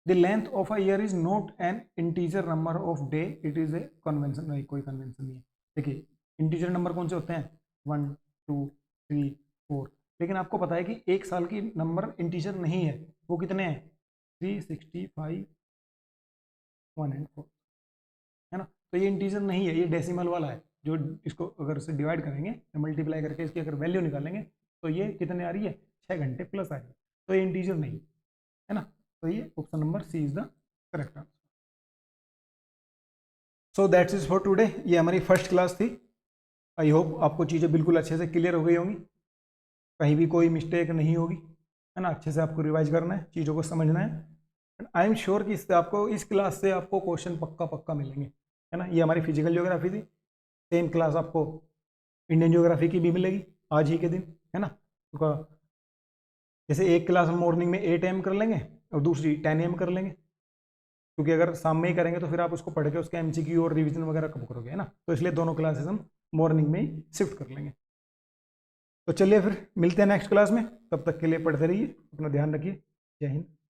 The length of a year is not an integer number of day, it is a convention, नहीं कोई convention नहीं है। देखिए इंटीजर नंबर कौन से होते हैं 1 2 3 4, लेकिन आपको पता है कि एक साल की नंबर इंटीजर नहीं है, वो कितने हैं 365 1 एंड 4, है ना। तो ये इंटीजर नहीं है, ये डेसिमल वाला है, जो इसको अगर से डिवाइड करेंगे मल्टीप्लाई करके इसकी अगर वैल्यू निकालेंगे तो ये कितने आ रही है 6 घंटे प्लस आ रही है, तो ये इंटीजर नहीं है ना। तो ये option number C is the correct answer. So that's is for today, ये हमारी फर्स्ट क्लास थी। आई होप आपको चीज़ें बिल्कुल अच्छे से क्लियर हो गई होंगी, कहीं भी कोई मिस्टेक नहीं होगी, है ना। अच्छे से आपको रिवाइज करना है, चीज़ों को समझना है। एंड आई एम श्योर कि इससे आपको इस क्लास से आपको क्वेश्चन पक्का पक्का मिलेंगे, है ना। ये हमारी फिजिकल ज्योग्राफी थी, सेम क्लास आपको इंडियन ज्योग्राफी की भी मिलेगी आज ही के दिन, है ना। तो जैसे एक क्लास हम मॉर्निंग में 8 AM कर लेंगे और दूसरी 10 AM कर लेंगे, क्योंकि अगर शाम में ही करेंगे तो फिर आप उसको पढ़ के उसके MCQ और रिवीजन वगैरह कब करोगे, है ना। तो इसलिए दोनों क्लासेस हम मॉर्निंग में ही शिफ्ट कर लेंगे। तो चलिए फिर मिलते हैं नेक्स्ट क्लास में, तब तक के लिए पढ़ते रहिए, अपना ध्यान रखिए। जय हिंद।